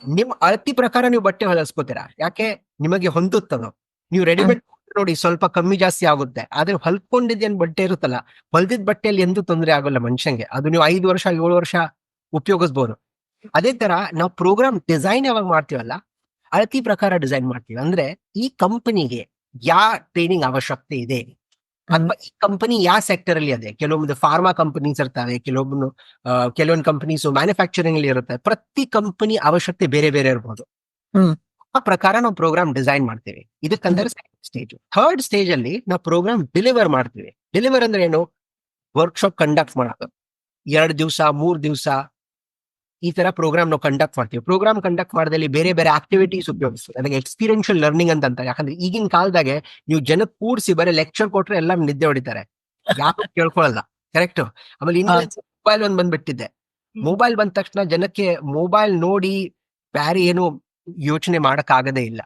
ನಿಮ್ ಅಳತಿ ಪ್ರಕಾರ ನೀವು ಬಟ್ಟೆ ಹೊಲಿಸ್ಕೋತೀರಾ, ಯಾಕೆ ನಿಮಗೆ ಹೊಂದುತ್ತದೋ. ನೀವು ರೆಡಿಮೇಡ್ ನೋಡಿ ಸ್ವಲ್ಪ ಕಮ್ಮಿ ಜಾಸ್ತಿ ಆಗುತ್ತೆ, ಆದ್ರೆ ಹೊಲ್ಕೊಂಡಿದ್ದೇನ್ ಬಟ್ಟೆ ಇರುತ್ತಲ್ಲ, ಹೊಲ್ದಿದ್ ಬಟ್ಟೆಯಲ್ಲಿ ಎಂದೂ ತೊಂದರೆ ಆಗೋಲ್ಲ ಮನುಷ್ಯಂಗೆ. ಅದು ನೀವು 5 ವರ್ಷ 7 ವರ್ಷ ಉಪಯೋಗಿಸ್ಬೋದು. ಅದೇ ತರ ನಾವು ಪ್ರೋಗ್ರಾಮ್ ಡಿಸೈನ್ ಯಾವಾಗ ಮಾಡ್ತೀವಲ್ಲ, ಅಳತಿ ಪ್ರಕಾರ ಡಿಸೈನ್ ಮಾಡ್ತೀವಿ. ಅಂದ್ರೆ ಈ ಕಂಪನಿಗೆ ಯಾವ ಟ್ರೈನಿಂಗ್ ಅವಶ್ಯಕತೆ ಇದೆ, ಅಥವಾ ಈ ಕಂಪನಿ ಯಾವ ಸೆಕ್ಟರ್ ಅಲ್ಲಿ ಇದೆ. ಕೆಲವೊಂದು ಫಾರ್ಮಾ ಕಂಪನೀಸ್ ಇರ್ತವೆ, ಕೆಲವೊಂದು ಕಂಪನೀಸ್ ಮ್ಯಾನುಫ್ಯಾಕ್ಚರಿಂಗ್ ಅಲ್ಲಿ ಇರುತ್ತೆ. ಪ್ರತಿ ಕಂಪನಿ ಅವಶ್ಯಕತೆ ಬೇರೆ ಬೇರೆ ಇರ್ಬೋದು. ಆ ಪ್ರಕಾರ ನಾವು ಪ್ರೋಗ್ರಾಮ್ ಡಿಸೈನ್ ಮಾಡ್ತೀವಿ. ಇದಕ್ಕಂದ್ರೆ ಸೆಕೆಂಡ್ ಸ್ಟೇಜ್. ಥರ್ಡ್ ಸ್ಟೇಜ್ ಅಲ್ಲಿ ನಾವು ಪ್ರೋಗ್ರಾಮ್ ಡೆಲಿವರ್ ಮಾಡ್ತೀವಿ. ಡೆಲಿವರ್ ಅಂದ್ರೆ ಏನು? ವರ್ಕ್ಶಾಪ್ ಕಂಡಕ್ಟ್ ಮಾಡೋದು. 2 ದಿವಸ 3 ದಿವಸ ಈ ತರ ಪ್ರೋಗ್ರಾಮ್ ನಾವು ಕಂಡಕ್ಟ್ ಮಾಡ್ತೀವಿ. ಪ್ರೋಗ್ರಾಮ್ ಕಂಡಕ್ಟ್ ಮಾಡಿದಲ್ಲಿ ಬೇರೆ ಬೇರೆ ಆಕ್ಟಿವಿಟೀಸ್ ಉಪಯೋಗಿಸ್ತೀವಿ. ಅದಕ್ಕೆ ಎಕ್ಸ್ಪೀರಿಯನ್ಷಿಯಲ್ ಲರ್ನಿಂಗ್ ಅಂತ. ಯಾಕಂದ್ರೆ ಈಗಿನ ಕಾಲದಾಗೆ ನೀವು ಜನಕ್ಕೆ ಕೂರಿಸಿ ಬರೀ ಲೆಕ್ಚರ್ ಕೊಟ್ರೆ ಎಲ್ಲ ನಿದ್ದೆ ಹೊಡಿತಾರೆ, ಯಾರು ಕೇಳ್ಕೊಳಲ್ಲ. ಕರೆಕ್ಟ್. ಆಮೇಲೆ ಮೊಬೈಲ್ ಒಂದ್ ಬಂದ್ಬಿಟ್ಟಿದೆ. ಮೊಬೈಲ್ ಬಂದ ತಕ್ಷಣ ಜನಕ್ಕೆ ಮೊಬೈಲ್ ನೋಡಿ ಬ್ಯಾರೆ ಏನು ಯೋಚನೆ ಮಾಡಕ್ ಆಗದೇ ಇಲ್ಲ.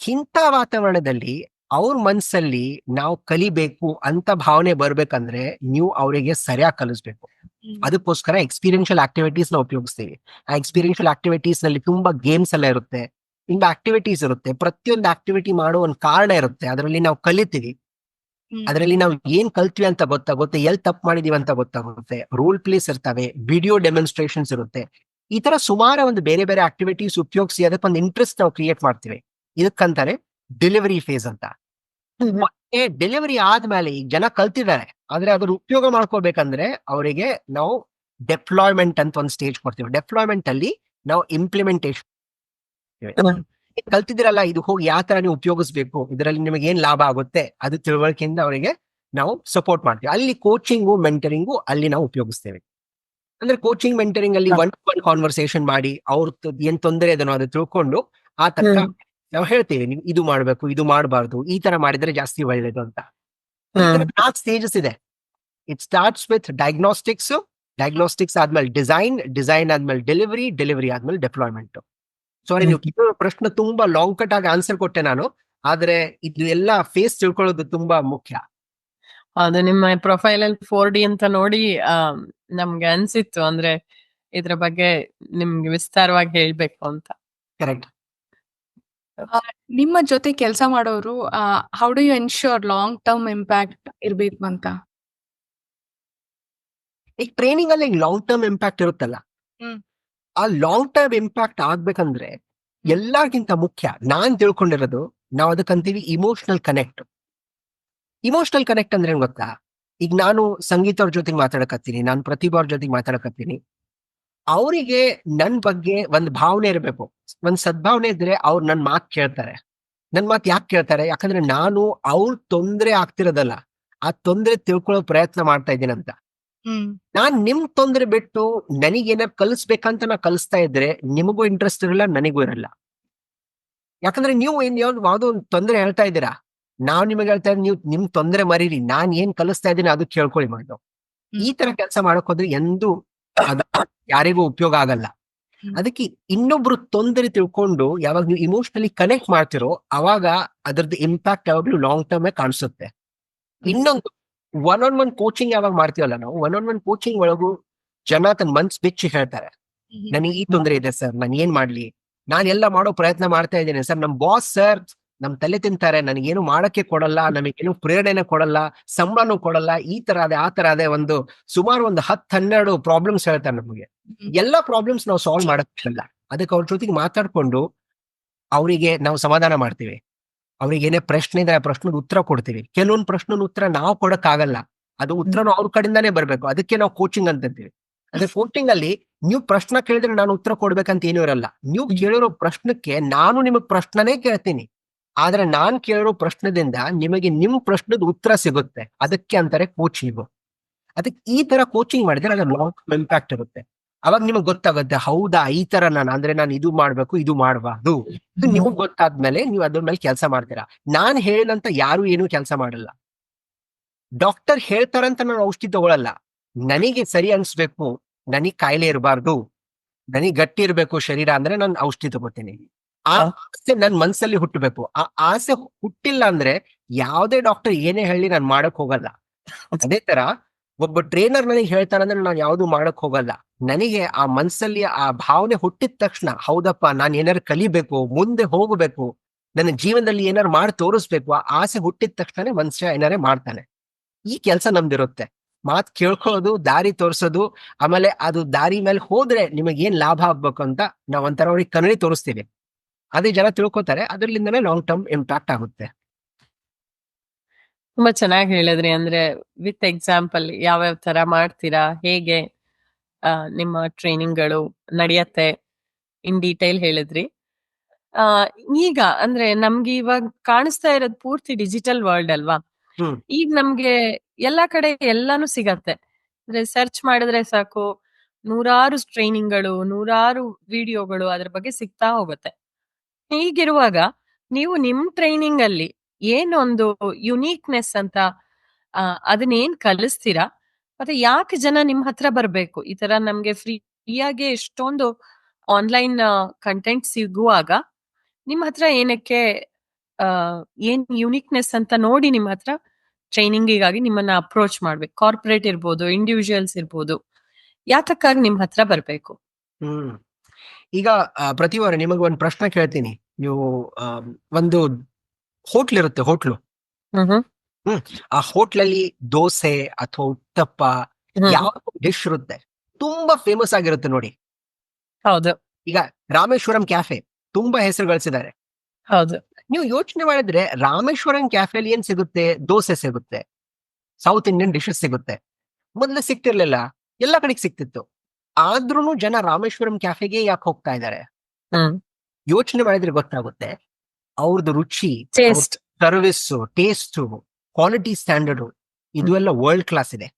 ಇಂಥ ವಾತಾವರಣದಲ್ಲಿ ಅವ್ರ ಮನ್ಸಲ್ಲಿ ನಾವು ಕಲಿಬೇಕು ಅಂತ ಭಾವನೆ ಬರ್ಬೇಕಂದ್ರೆ ನೀವು ಅವರಿಗೆ ಸರಿಯಾಗಿ ಕಲಿಸ್ಬೇಕು. ಅದಕ್ಕೋಸ್ಕರ ಎಕ್ಸ್ಪೀರಿಯನ್ಷಿಯಲ್ ಆಕ್ಟಿವಿಟೀಸ್ ನ ಉಪಯೋಗಿಸ್ತೀವಿ. ಆ ಎಕ್ಸ್ಪೀರಿಯನ್ಷಿಯಲ್ ಆಕ್ಟಿವಿಟೀಸ್ ನಲ್ಲಿ ತುಂಬಾ ಗೇಮ್ಸ್ ಎಲ್ಲ ಇರುತ್ತೆ, ತುಂಬಾ ಆಕ್ಟಿವಿಟೀಸ್ ಇರುತ್ತೆ. ಪ್ರತಿಯೊಂದು ಆಕ್ಟಿವಿಟಿ ಮಾಡೋ ಒಂದು ಕಾರಣ ಇರುತ್ತೆ. ಅದರಲ್ಲಿ ನಾವು ಕಲಿತೀವಿ. ಅದರಲ್ಲಿ ನಾವು ಏನ್ ಕಲ್ತೀವಿ ಅಂತ ಗೊತ್ತಾಗುತ್ತೆ, ಎಲ್ಲಿ ತಪ್ಪು ಮಾಡಿದೀವಿ ಅಂತ ಗೊತ್ತಾಗುತ್ತೆ. ರೋಲ್ ಪ್ಲೇಸ್ ಇರ್ತವೆ, ವಿಡಿಯೋ ಡೆಮಾನ್ಸ್ಟ್ರೇಷನ್ಸ್ ಇರುತ್ತೆ. ಈ ತರ ಸುಮಾರು ಒಂದು ಬೇರೆ ಬೇರೆ ಆಕ್ಟಿವಿಟೀಸ್ ಉಪಯೋಗಿಸಿ ಅದಕ್ಕೊಂದು ಇಂಟ್ರೆಸ್ಟ್ ನಾವು ಕ್ರಿಯೇಟ್ ಮಾಡ್ತೀವಿ. ಇದಕ್ಕಂತಾರೆ ಡೆಲಿವರಿ ಫೇಸ್ ಅಂತ. ಮತ್ತೆ ಡೆಲಿವರಿ ಆದ್ಮೇಲೆ ಈಗ ಜನ ಕಲ್ತಿದ್ದಾರೆ, ಆದ್ರೆ ಅದ್ರ ಉಪಯೋಗ ಮಾಡ್ಕೋಬೇಕಂದ್ರೆ ಅವರಿಗೆ ನಾವು ಡೆಪ್ಲಾಯ್ಮೆಂಟ್ ಅಂತ ಒಂದು ಸ್ಟೇಜ್ ಕೊಡ್ತೀವಿ. ಡೆಪ್ಲಾಯ್ಮೆಂಟ್ ಅಲ್ಲಿ ನಾವು ಇಂಪ್ಲಿಮೆಂಟೇಶನ್ ಕಲ್ತಿದಿರಲ್ಲ, ಇದು ಹೋಗಿ ಯಾವ ತರ ನೀವು ಉಪಯೋಗಿಸ್ಬೇಕು, ಇದರಲ್ಲಿ ನಿಮಗೆ ಏನ್ ಲಾಭ ಆಗುತ್ತೆ ಅದು ತಿಳುವಳಿಕೆಯಿಂದ ಅವರಿಗೆ ನಾವು ಸಪೋರ್ಟ್ ಮಾಡ್ತೀವಿ. ಅಲ್ಲಿ ಕೋಚಿಂಗು ಮೆಂಟರಿಂಗು ಅಲ್ಲಿ ನಾವು ಉಪಯೋಗಿಸ್ತೇವೆ. ಅಂದ್ರೆ ಕೋಚಿಂಗ್ ಮೆಂಟರಿಂಗ್ ಅಲ್ಲಿ ಒನ್ ಟು ಒನ್ ಕಾನ್ವರ್ಸೇಷನ್ ಮಾಡಿ ಅವ್ರ ಏನ್ ತೊಂದರೆ ಇದನ್ನೋ ಅದು ತಿಳ್ಕೊಂಡು ಆ ತಕ್ಕ ನಾವು ಹೇಳ್ತೀವಿ, ನೀವು ಇದು ಮಾಡ್ಬೇಕು, ಇದು ಮಾಡಬಾರ್ದು, ಈ ತರ ಮಾಡಿದ್ರೆ ಜಾಸ್ತಿ ಒಳ್ಳೇದು ಅಂತ. 4 ಸ್ಟೇಜಸ್ ಇದೆ. ಇಟ್ ಸ್ಟಾರ್ಟ್ಸ್ ವಿತ್ ಡಯಾಗ್ನೋಸ್ಟಿಕ್ಸ್ ಆದ್ಮೇಲೆ ಡಿಸೈನ್ ಆದ್ಮೇಲೆ ಡೆಲಿವರಿ ಆದ್ಮೇಲೆ ಡೆಪ್ಲಾಯ್ಮೆಂಟ್. ಸಾರಿ, ನೀವು ಕೇಳೋ ಪ್ರಶ್ನೆ ತುಂಬಾ ಲಾಂಗ್ ಕಟ್ ಆಗಿ ಆನ್ಸರ್ ಕೊಟ್ಟೆ ನಾನು, ಆದ್ರೆ ಇದು ಎಲ್ಲ ಫೇಸ್ ತಿಳ್ಕೊಳ್ಳೋದು ತುಂಬಾ ಮುಖ್ಯ. ಅದು ನಿಮ್ಮ ಪ್ರೊಫೈಲ್ ಅಲ್ಲಿ 4D ಅಂತ ನೋಡಿ ನಮ್ಗೆ ಅನ್ಸಿತ್ತು, ಅಂದ್ರೆ ಇದ್ರ ಬಗ್ಗೆ ನಿಮ್ಗೆ ವಿಸ್ತಾರವಾಗಿ ಹೇಳ್ಬೇಕು ಅಂತ. ಕರೆಕ್ಟ್. ನಿಮ್ಮ ಜೊತೆ ಕೆಲಸ ಮಾಡೋರು how do you ensure long term impact ಇರ್ಬೇಕು ಅಂತ? ಈಗ ಟ್ರೈನಿಂಗ್ ಅಲ್ಲಿ ಲಾಂಗ್ ಟರ್ಮ್ ಇಂಪ್ಯಾಕ್ಟ್ ಇರುತ್ತಲ್ಲ, ಆ ಲಾಂಗ್ ಟರ್ಮ್ ಇಂಪ್ಯಾಕ್ಟ್ ಆಗ್ಬೇಕಂದ್ರೆ ಎಲ್ಲರಿಗಿಂತ ಮುಖ್ಯ ನಾನ್ ತಿಳ್ಕೊಂಡಿರೋದು, ನಾವು ಅದಕ್ಕಂತೀವಿ ಇಮೋಷನಲ್ ಕನೆಕ್ಟ್. ಇಮೋಷನಲ್ ಕನೆಕ್ಟ್ ಅಂದ್ರೆ ಏನ್ ಗೊತ್ತಾ? ಈಗ ನಾನು ಸಂಗೀತ ಅವ್ರ ಜೊತೆಗೆ ಮಾತಾಡಕತ್ತೀನಿ, ನಾನು ಪ್ರತಿಭಾ ಅವ್ರ ಜೊತೆಗೆ ಮಾತಾಡಕತ್ತೀನಿ. ಅವರಿಗೆ ನನ್ ಬಗ್ಗೆ ಒಂದ್ ಭಾವನೆ ಇರಬೇಕು, ಒಂದ್ ಸದ್ಭಾವನೆ ಇದ್ರೆ ಅವ್ರು ನನ್ ಮಾತು ಕೇಳ್ತಾರೆ. ನನ್ ಮಾತು ಯಾಕೆ ಕೇಳ್ತಾರೆ? ಯಾಕಂದ್ರೆ ನಾನು ಅವ್ರ ತೊಂದ್ರೆ ಆಗ್ತಿರೋದಲ್ಲ, ಆ ತೊಂದ್ರೆ ತಿಳ್ಕೊಳ್ಳೋ ಪ್ರಯತ್ನ ಮಾಡ್ತಾ ಇದ್ದೀನಂತ. ನಾನ್ ನಿಮ್ ತೊಂದ್ರೆ ಬಿಟ್ಟು ನನಗೇನಾರು ಕಲಿಸ್ಬೇಕಂತ ನಾ ಕಲಿಸ್ತಾ ಇದ್ರೆ ನಿಮಗೂ ಇಂಟ್ರೆಸ್ಟ್ ಇರಲ್ಲ, ನನಗೂ ಇರಲ್ಲ. ಯಾಕಂದ್ರೆ ನೀವು ಯಾವ್ದೋ ಒಂದು ತೊಂದ್ರೆ ಹೇಳ್ತಾ ಇದ್ದೀರಾ, ನಾವ್ ನಿಮಗೆ ಹೇಳ್ತಾ ಇದ್ರೆ ನೀವು ನಿಮ್ ತೊಂದ್ರೆ ಮರೀರಿ, ನಾನ್ ಏನ್ ಕಲಿಸ್ತಾ ಇದ್ದೀನಿ ಅದು ಕೇಳ್ಕೊಳ್ಳಿ ಮಾಡು. ಈ ತರ ಕೆಲಸ ಮಾಡಕ್ ಹೋದ್ರೆ ಎಂದು ಅದು ಯಾರಿಗೂ ಉಪಯೋಗ ಆಗಲ್ಲ. ಅದಕ್ಕೆ ಇನ್ನೊಬ್ರು ತೊಂದರೆ ತಿಳ್ಕೊಂಡು ಯಾವಾಗ ನೀವು ಇಮೋಷನಲಿ ಕನೆಕ್ಟ್ ಮಾಡ್ತಿರೋ ಅವಾಗ ಅದ್ರದ್ದು ಇಂಪ್ಯಾಕ್ಟ್ ಯಾವಾಗ್ಲೂ ಲಾಂಗ್ ಟರ್ಮ್ ಕಾಣಿಸುತ್ತೆ. ಇನ್ನೊಂದು, ಒನ್ ಆನ್ ಒನ್ ಕೋಚಿಂಗ್ ಯಾವಾಗ ಮಾಡ್ತೀವಲ್ಲ ನಾವು, ಒನ್ ಆನ್ ಒನ್ ಕೋಚಿಂಗ್ ಒಳಗು ಜನ ತನ್ನ ಮನ್ಸ್ ಬಿಚ್ಚಿ ಹೇಳ್ತಾರೆ, ನನಗೆ ಈ ತೊಂದರೆ ಇದೆ ಸರ್, ನಾನು ಏನ್ ಮಾಡ್ಲಿ, ನಾನು ಎಲ್ಲ ಮಾಡೋ ಪ್ರಯತ್ನ ಮಾಡ್ತಾ ಇದ್ದೇನೆ ಸರ್, ನಮ್ ಬಾಸ್ ಸರ್ ನಮ್ ತಲೆ ತಿಂತಾರೆ, ನನಗೇನು ಮಾಡಕ್ಕೆ ಕೊಡಲ್ಲ, ನಮಗೇನು ಪ್ರೇರಣೆನ ಕೊಡಲ್ಲ, ಸಂಬಳನೂ ಕೊಡಲ್ಲ, ಈ ತರ ಅದೇ ಆ ತರ ಅದೇ, ಸುಮಾರು ಒಂದು 10-12 ಪ್ರಾಬ್ಲಮ್ಸ್ ಹೇಳ್ತಾರೆ ನಮಗೆ. ಎಲ್ಲಾ ಪ್ರಾಬ್ಲಮ್ಸ್ ನಾವು ಸಾಲ್ವ್ ಮಾಡಕ್ಕಿಲ್ಲ. ಅದಕ್ಕೆ ಅವ್ರ ಜೊತೆಗೆ ಮಾತಾಡ್ಕೊಂಡು ಅವರಿಗೆ ನಾವು ಸಮಾಧಾನ ಮಾಡ್ತೀವಿ. ಅವ್ರಿಗೆ ಏನೇ ಪ್ರಶ್ನೆ ಇದೆ ಆ ಪ್ರಶ್ನೆಗೆ ಉತ್ತರ ಕೊಡ್ತೀವಿ. ಕೆಲವೊಂದು ಪ್ರಶ್ನೆ ಉತ್ತರ ನಾವು ಕೊಡಕ್ ಆಗಲ್ಲ, ಅದು ಉತ್ತರನು ಅವ್ರ ಕಡೆಯಿಂದಾನೇ ಬರ್ಬೇಕು. ಅದಕ್ಕೆ ನಾವು ಕೋಚಿಂಗ್ ಅಂತೀವಿ. ಅದೇ ಕೋಚಿಂಗ್ ಅಲ್ಲಿ ನೀವು ಪ್ರಶ್ನೆ ಕೇಳಿದ್ರೆ ನಾನು ಉತ್ತರ ಕೊಡ್ಬೇಕಂತ ಏನೂ ಇರಲ್ಲ. ನೀವು ಕೇಳಿರೋ ಪ್ರಶ್ನಕ್ಕೆ ನಾನು ನಿಮಗ್ ಪ್ರಶ್ನೆನೇ ಕೇಳ್ತೀನಿ, ಆದ್ರೆ ನಾನ್ ಕೇಳಿರೋ ಪ್ರಶ್ನದಿಂದ ನಿಮಗೆ ನಿಮ್ ಪ್ರಶ್ನದ ಉತ್ತರ ಸಿಗುತ್ತೆ. ಅದಕ್ಕೆ ಅಂತಾರೆ ಕೋಚಿಂಗ್. ಅದಕ್ಕೆ ಈ ತರ ಕೋಚಿಂಗ್ ಮಾಡಿದ್ರೆ ಅದ್ರ ಲಾಂಗ್ ಟರ್ಮ್ ಇಂಪ್ಯಾಕ್ಟ್ ಇರುತ್ತೆ. ಅವಾಗ ನಿಮಗ್ ಗೊತ್ತಾಗುತ್ತೆ, ಹೌದಾ ಈ ತರ ನಾನು ಇದು ಮಾಡ್ಬೇಕು, ಇದು ಮಾಡಬಾರ್ದು. ನಿಮಗ್ ಗೊತ್ತಾದ್ಮೇಲೆ ನೀವು ಅದ್ರ ಮೇಲೆ ಕೆಲಸ ಮಾಡ್ತೀರಾ. ನಾನ್ ಹೇಳಿದಂತ ಯಾರು ಏನು ಕೆಲಸ ಮಾಡಲ್ಲ. ಡಾಕ್ಟರ್ ಹೇಳ್ತಾರಂತ ನಾನು ಔಷಧಿ ತಗೊಳಲ್ಲ. ನನಗೆ ಸರಿ ಅನ್ಸ್ಬೇಕು, ನನಗ್ ಕಾಯಿಲೆ ಇರಬಾರ್ದು, ನನಗ್ ಗಟ್ಟಿ ಇರ್ಬೇಕು ಶರೀರ ಅಂದ್ರೆ ನಾನು ಔಷಧಿ ತಗೋತೀನಿ. ಆ ಆಸೆ ನನ್ ಮನ್ಸಲ್ಲಿ ಹುಟ್ಟಬೇಕು. ಆ ಆಸೆ ಹುಟ್ಟಿಲ್ಲ ಅಂದ್ರೆ ಯಾವ್ದೇ ಡಾಕ್ಟರ್ ಏನೇ ಹೇಳಿ ನಾನು ಮಾಡಕ್ ಹೋಗಲ್ಲ. ಅದೇ ತರ ಒಬ್ಬ ಟ್ರೈನರ್ ನನಗೆ ಹೇಳ್ತಾರಂದ್ರೆ ನಾನು ಯಾವ್ದು ಮಾಡಕ್ ಹೋಗಲ್ಲ. ನನಗೆ ಆ ಮನ್ಸಲ್ಲಿ ಆ ಭಾವನೆ ಹುಟ್ಟಿದ ತಕ್ಷಣ, ಹೌದಪ್ಪ ನಾನು ಏನಾರು ಕಲಿಬೇಕು, ಮುಂದೆ ಹೋಗ್ಬೇಕು, ನನ್ನ ಜೀವನದಲ್ಲಿ ಏನಾರು ಮಾಡಿ ತೋರಿಸ್ಬೇಕು, ಆ ಆಸೆ ಹುಟ್ಟಿದ ತಕ್ಷಣ ಮನುಷ್ಯ ಏನಾರೇ ಮಾಡ್ತಾನೆ. ಈ ಕೆಲಸ ನಮ್ದಿರುತ್ತೆ. ಮಾತ್ ಕೇಳ್ಕೊಳ್ಳೋದು, ದಾರಿ ತೋರಿಸೋದು, ಆಮೇಲೆ ಅದು ದಾರಿ ಮೇಲೆ ಹೋದ್ರೆ ನಿಮಗೆ ಏನ್ ಲಾಭ ಆಗ್ಬೇಕು ಅಂತ ನಾವ್ ಒಂಥರ ಅವ್ರಿಗೆ ಕನ್ನಡಿ ತೋರಿಸ್ತೀವಿ. ಅದೇ ಜನ ತಿಳ್ಕೊತಾರೆ, ಅದ್ರಲ್ಲಿಂದನೇ ಲಾಂಗ್ ಟರ್ಮ್ ಇಂಪ್ಯಾಕ್ಟ್ ಆಗುತ್ತೆ. ತುಂಬಾ ಚೆನ್ನಾಗಿ ಹೇಳಿದ್ರಿ. ಅಂದ್ರೆ ವಿತ್ ಎಕ್ಸಾಂಪಲ್ ಯಾವ್ಯಾವ ತರ ಮಾಡ್ತೀರಾ, ಹೇಗೆ ನಿಮ್ಮ ಟ್ರೈನಿಂಗ್ಗಳು ನಡೆಯತ್ತೆ, ಇನ್ ಡೀಟೇಲ್ ಹೇಳಿದ್ರಿ. ಈಗ ಅಂದ್ರೆ ನಮ್ಗೆ ಇವಾಗ ಕಾಣಿಸ್ತಾ ಇರೋದು ಪೂರ್ತಿ ಡಿಜಿಟಲ್ ವರ್ಲ್ಡ್ ಅಲ್ವಾ? ಈಗ ನಮ್ಗೆ ಎಲ್ಲಾ ಕಡೆ ಎಲ್ಲಾನು ಸಿಗತ್ತೆ. ಅಂದ್ರೆ ಸರ್ಚ್ ಮಾಡಿದ್ರೆ ಸಾಕು, ನೂರಾರು ಟ್ರೈನಿಂಗ್ಗಳು, ನೂರಾರು ವಿಡಿಯೋಗಳು ಅದ್ರ ಬಗ್ಗೆ ಸಿಗ್ತಾ ಹೋಗುತ್ತೆ. ಹೀಗಿರುವಾಗ ನೀವು ನಿಮ್ ಟ್ರೈನಿಂಗ್ ಅಲ್ಲಿ ಏನೊಂದು ಯುನೀಕ್ನೆಸ್ ಅಂತ ಅದನ್ನೇನ್ ಕಲಿಸ್ತೀರಾ? ಮತ್ತೆ ಯಾಕೆ ಜನ ನಿಮ್ ಹತ್ರ ಬರ್ಬೇಕು? ಈ ತರ ನಮ್ಗೆ ಫ್ರೀಯಾಗಿ ಎಷ್ಟೊಂದು ಆನ್ಲೈನ್ ಕಂಟೆಂಟ್ ಸಿಗುವಾಗ ನಿಮ್ ಹತ್ರ ಏನಕ್ಕೆ ಏನ್ ಯುನೀಕ್ನೆಸ್ ಅಂತ ನೋಡಿ ನಿಮ್ ಹತ್ರ ಟ್ರೈನಿಂಗಿಗಾಗಿ ನಿಮ್ಮನ್ನ ಅಪ್ರೋಚ್ ಮಾಡ್ಬೇಕು? ಕಾರ್ಪೊರೇಟ್ ಇರ್ಬೋದು, ಇಂಡಿವಿಜುವಲ್ಸ್ ಇರ್ಬೋದು, ಯಾತಕ್ಕಾಗಿ ನಿಮ್ ಹತ್ರ ಬರ್ಬೇಕು? ಹ್ಮ್ ಈಗ ಪ್ರತಿವಾರ ನಿಮಗೆ ಒಂದು ಪ್ರಶ್ನೆ ಕೇಳ್ತೀನಿ. ನೀವು ಒಂದು ಹೋಟ್ಲ್ ಇರುತ್ತೆ, ಹೋಟ್ಲು. ಆ ಹೋಟ್ಲಲ್ಲಿ ದೋಸೆ ಅಥವಾ ಉತ್ತಪ್ಪ ಯಾವ ಡಿಶ್ ಇರುತ್ತೆ ತುಂಬಾ ಫೇಮಸ್ ಆಗಿರುತ್ತೆ ನೋಡಿ. ಹೌದು ಈಗ ರಾಮೇಶ್ವರಂ ಕ್ಯಾಫೆ ತುಂಬಾ ಹೆಸರು ಗಳಿಸಿದ್ದಾರೆ. ಹೌದು ನೀವು ಯೋಚನೆ ಮಾಡಿದ್ರೆ ರಾಮೇಶ್ವರಂ ಕ್ಯಾಫೆಲಿ ಏನ್ ಸಿಗುತ್ತೆ? ದೋಸೆ ಸಿಗುತ್ತೆ, ಸೌತ್ ಇಂಡಿಯನ್ ಡಿಶಸ್ ಸಿಗುತ್ತೆ. ಮೊದ್ಲು ಸಿಕ್ತಿರ್ಲಿಲ್ಲ, ಎಲ್ಲಾ ಕಡೆಗೆ ಸಿಕ್ತಿತ್ತು. ಆದ್ರೂನು ಜನ ರಾಮೇಶ್ವರಂ ಕ್ಯಾಫೆಗೆ ಯಾಕೆ ಹೋಗ್ತಾ ಇದ್ದಾರೆ? ಯೋಚನೆ ಮಾಡಿದ್ರೆ ಗೊತ್ತಾಗುತ್ತೆ. ಅವ್ರದ್ದು ರುಚಿ, taste, service, taste, quality standard ಇದು ಎಲ್ಲ ವರ್ಲ್ಡ್ ಕ್ಲಾಸ್ ಇದೆ.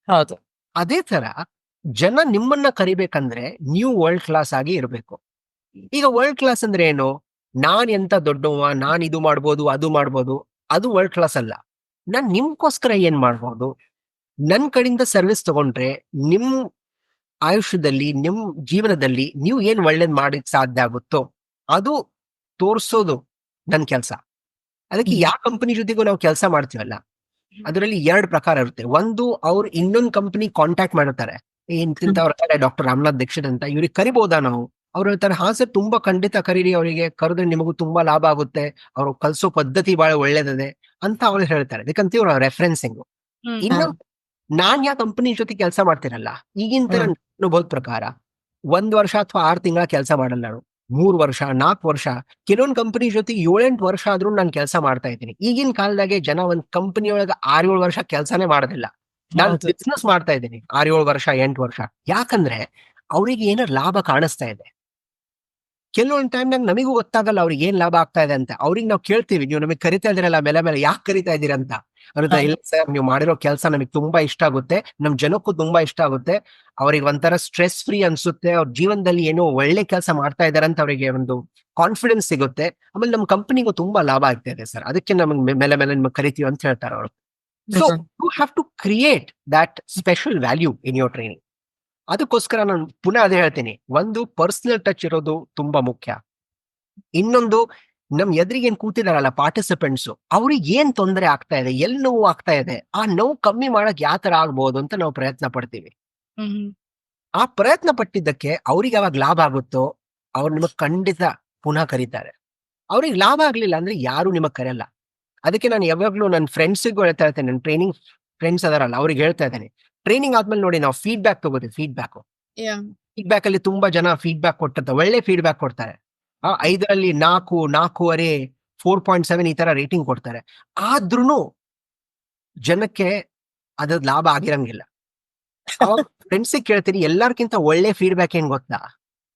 ಹೌದು ಅದೇ ತರ ಜನ ನಿಮ್ಮನ್ನ ಕರಿಬೇಕಂದ್ರೆ ನೀವು ವರ್ಲ್ಡ್ ಕ್ಲಾಸ್ ಆಗಿ ಇರಬೇಕು. ಈಗ ವರ್ಲ್ಡ್ ಕ್ಲಾಸ್ ಅಂದ್ರೆ ಏನು? ನಾನ್ ಎಂತ ದೊಡ್ಡವ, ನಾನ್ ಇದು ಮಾಡ್ಬೋದು, ಅದು ಮಾಡ್ಬೋದು, ಅದು ವರ್ಲ್ಡ್ ಕ್ಲಾಸ್ ಅಲ್ಲ. ನಾನ್ ನಿಮ್ಗೋಸ್ಕರ ಏನ್ ಮಾಡ್ಬೋದು, ನನ್ ಕಡೆಯಿಂದ ಸರ್ವಿಸ್ ತಗೊಂಡ್ರೆ ನಿಮ್ ಆಯುಷ್ಯದಲ್ಲಿ, ನಿಮ್ ಜೀವನದಲ್ಲಿ ನೀವು ಏನ್ ಒಳ್ಳೇದ್ ಮಾಡಕ್ ಸಾಧ್ಯ ಆಗುತ್ತೋ ಅದು ತೋರ್ಸೋದು ನನ್ ಕೆಲ್ಸ. ಅದಕ್ಕೆ ಯಾವ ಕಂಪನಿ ಜೊತೆಗೂ ನಾವು ಕೆಲಸ ಮಾಡ್ತೀವಲ್ಲ, ಅದರಲ್ಲಿ 2 ಪ್ರಕಾರ ಇರುತ್ತೆ. ಒಂದು, ಅವ್ರು ಇನ್ನೊಂದು ಕಂಪನಿ ಕಾಂಟ್ಯಾಕ್ಟ್ ಮಾಡಿರ್ತಾರೆ, ಇಂತಿಂತವ್ರ ಡಾಕ್ಟರ್ ರಾಮನಾಥ್ ದೀಕ್ಷಿತ್ ಅಂತ, ಇವ್ರಿಗೆ ಕರಿಬೋದಾ ನಾವು? ಅವ್ರು ಹೇಳ್ತಾರೆ, ಹಾ ಸರ್, ತುಂಬಾ ಖಂಡಿತ ಕರೀರಿ, ಅವರಿಗೆ ಕರೆದ್ರೆ ನಿಮಗೂ ತುಂಬಾ ಲಾಭ ಆಗುತ್ತೆ, ಅವ್ರು ಕಲ್ಸೋ ಪದ್ಧತಿ ಬಹಳ ಒಳ್ಳೇದಿದೆ ಅಂತ ಅವ್ರು ಹೇಳ್ತಾರೆ. ಅದಕ್ಕಂತ ಇವ್ರ ರೆಫರೆನ್ಸಿಂಗ್. ಇನ್ನು ನಾನ್ ಯಾವ ಕಂಪನಿ ಜೊತೆ ಕೆಲಸ ಮಾಡ್ತೀರಲ್ಲ, ಈಗಿನ ತರ ಅನುಭವದ ಪ್ರಕಾರ 1 ವರ್ಷ ಅಥವಾ 6 ತಿಂಗಳ ಕೆಲಸ ಮಾಡಲ್ಲ ನಾನು. 3 ವರ್ಷ, 4 ವರ್ಷ, ಕೆಲವೊಂದು ಕಂಪನಿ ಜೊತೆ 7-8 ವರ್ಷ ಆದ್ರೂ ನಾನು ಕೆಲಸ ಮಾಡ್ತಾ ಇದ್ದೀನಿ. ಈಗಿನ ಕಾಲದಾಗೆ ಜನ ಒಂದ್ ಕಂಪನಿ ಒಳಗ 6-7 ವರ್ಷ ಕೆಲಸನೇ ಮಾಡೋದಿಲ್ಲ. ನಾನು ಬಿಸ್ನೆಸ್ ಮಾಡ್ತಾ ಇದ್ದೀನಿ 6-7 ವರ್ಷ, 8 ವರ್ಷ. ಯಾಕಂದ್ರೆ ಅವ್ರಿಗೆ ಏನಾರ ಲಾಭ ಕಾಣಿಸ್ತಾ ಇದೆ. ಕೆಲವೊಂದು ಟೈಮ್ನಾಗ ನಮಗೂ ಗೊತ್ತಾಗಲ್ಲ ಅವ್ರಿಗೆ ಏನ್ ಲಾಭ ಆಗ್ತಾ ಇದೆ ಅಂತ. ಅವ್ರಿಗೆ ನಾವು ಕೇಳ್ತೀವಿ, ನೀವು ನಮಗೆ ಕರಿತಾ ಇದ್ದೀರಲ್ಲ ಮೇಲೆ ಮೇಲೆ, ಯಾಕೆ ಕರಿತಾ ಇದ್ದೀರಾ ಅಂತ. ಅನ್ನೋದ, ಇಲ್ಲ ಸರ್, ನೀವು ಮಾಡಿರೋ ಕೆಲಸ ನಮಗೆ ತುಂಬಾ ಇಷ್ಟ ಆಗುತ್ತೆ, ನಮ್ ಜನಕ್ಕೂ ತುಂಬಾ ಇಷ್ಟ ಆಗುತ್ತೆ, ಅವ್ರಿಗೆ ಒಂಥರ ಸ್ಟ್ರೆಸ್ ಫ್ರೀ ಅನ್ಸುತ್ತೆ, ಅವ್ರ ಜೀವನದಲ್ಲಿ ಏನೋ ಒಳ್ಳೆ ಕೆಲಸ ಮಾಡ್ತಾ ಇದಾರೆ ಅಂತ ಅವರಿಗೆ ಒಂದು ಕಾನ್ಫಿಡೆನ್ಸ್ ಸಿಗುತ್ತೆ. ಆಮೇಲೆ ನಮ್ ಕಂಪನಿಗೂ ತುಂಬಾ ಲಾಭ ಆಗ್ತಾ ಇದೆ ಸರ್, ಅದಕ್ಕೆ ನಮಗೆ ಮೇಲೆ ಮೇಲೆ ನಿಮ್ಗೆ ಕರಿತೀವಿ ಅಂತ ಹೇಳ್ತಾರೆ ಅವರು. So you have to create that special value in your training. ಅದಕ್ಕೋಸ್ಕರ ನಾನು ಪುನಃ ಅದೇ ಹೇಳ್ತೀನಿ, ಒಂದು ಪರ್ಸನಲ್ ಟಚ್ ಇರೋದು ತುಂಬಾ ಮುಖ್ಯ. ಇನ್ನೊಂದು, ನಮ್ ಎದುರಿಗೆ ಏನ್ ಕೂತಿದಾರಲ್ಲ ಪಾರ್ಟಿಸಿಪೆಂಟ್ಸ್, ಅವ್ರಿಗೆ ಏನ್ ತೊಂದರೆ ಆಗ್ತಾ ಇದೆ, ಎಲ್ಲಿ ನೋವು ಆಗ್ತಾ ಇದೆ, ಆ ನೋವು ಕಮ್ಮಿ ಮಾಡಕ್ ಯಾವ ತರ ಆಗ್ಬೋದು ಅಂತ ನಾವು ಪ್ರಯತ್ನ ಪಡ್ತೀವಿ. ಆ ಪ್ರಯತ್ನ ಪಟ್ಟಿದ್ದಕ್ಕೆ ಅವ್ರಿಗೆ ಯಾವಾಗ ಲಾಭ ಆಗುತ್ತೋ ಅವ್ರು ನಿಮಗ್ ಖಂಡಿತ ಪುನಃ ಕರೀತಾರೆ. ಅವ್ರಿಗೆ ಲಾಭ ಆಗ್ಲಿಲ್ಲ ಅಂದ್ರೆ ಯಾರು ನಿಮಗ್ ಕರೆಯಲ್ಲ. ಅದಕ್ಕೆ ನಾನು ಯಾವಾಗ್ಲೂ ನನ್ನ ಫ್ರೆಂಡ್ಸಿಗೂ ಹೇಳ್ತಾ ಇರ್ತೇನೆ, ನನ್ನ ಟ್ರೈನಿಂಗ್ ಫ್ರೆಂಡ್ಸ್ ಅದಾರಲ್ಲ ಅವ್ರಿಗೆ ಹೇಳ್ತಾ ಇದ್ದೇನೆ, ಟ್ರೈನಿಂಗ್ ಆದ್ಮೇಲೆ ನೋಡಿ ನಾವು ಫೀಡ್ಬ್ಯಾಕ್ ತಗೋತೀವಿ. ಫೀಡ್ಬ್ಯಾಕ್ ಅಲ್ಲಿ ತುಂಬಾ ಜನ ಫೀಡ್ಬ್ಯಾಕ್ ಕೊಟ್ಟಿರ್ತಾರೆ, ಒಳ್ಳೆ ಫೀಡ್ಬ್ಯಾಕ್ ಕೊಡ್ತಾರೆ. 5ರಲ್ಲಿ 4, 4.5, 4.7 ಈ ತರ ರೇಟಿಂಗ್ ಕೊಡ್ತಾರೆ. ಆದ್ರೂ ಜನಕ್ಕೆ ಅದ್ರ ಲಾಭ ಆಗಿರಂಗಿಲ್ಲ. ಫ್ರೆಂಡ್ಸಿಗೆ ಕೇಳ್ತೀರಿ, ಎಲ್ಲಾರ್ಕಿಂತ ಒಳ್ಳೆ ಫೀಡ್ಬ್ಯಾಕ್ ಏನ್ ಗೊತ್ತಾ?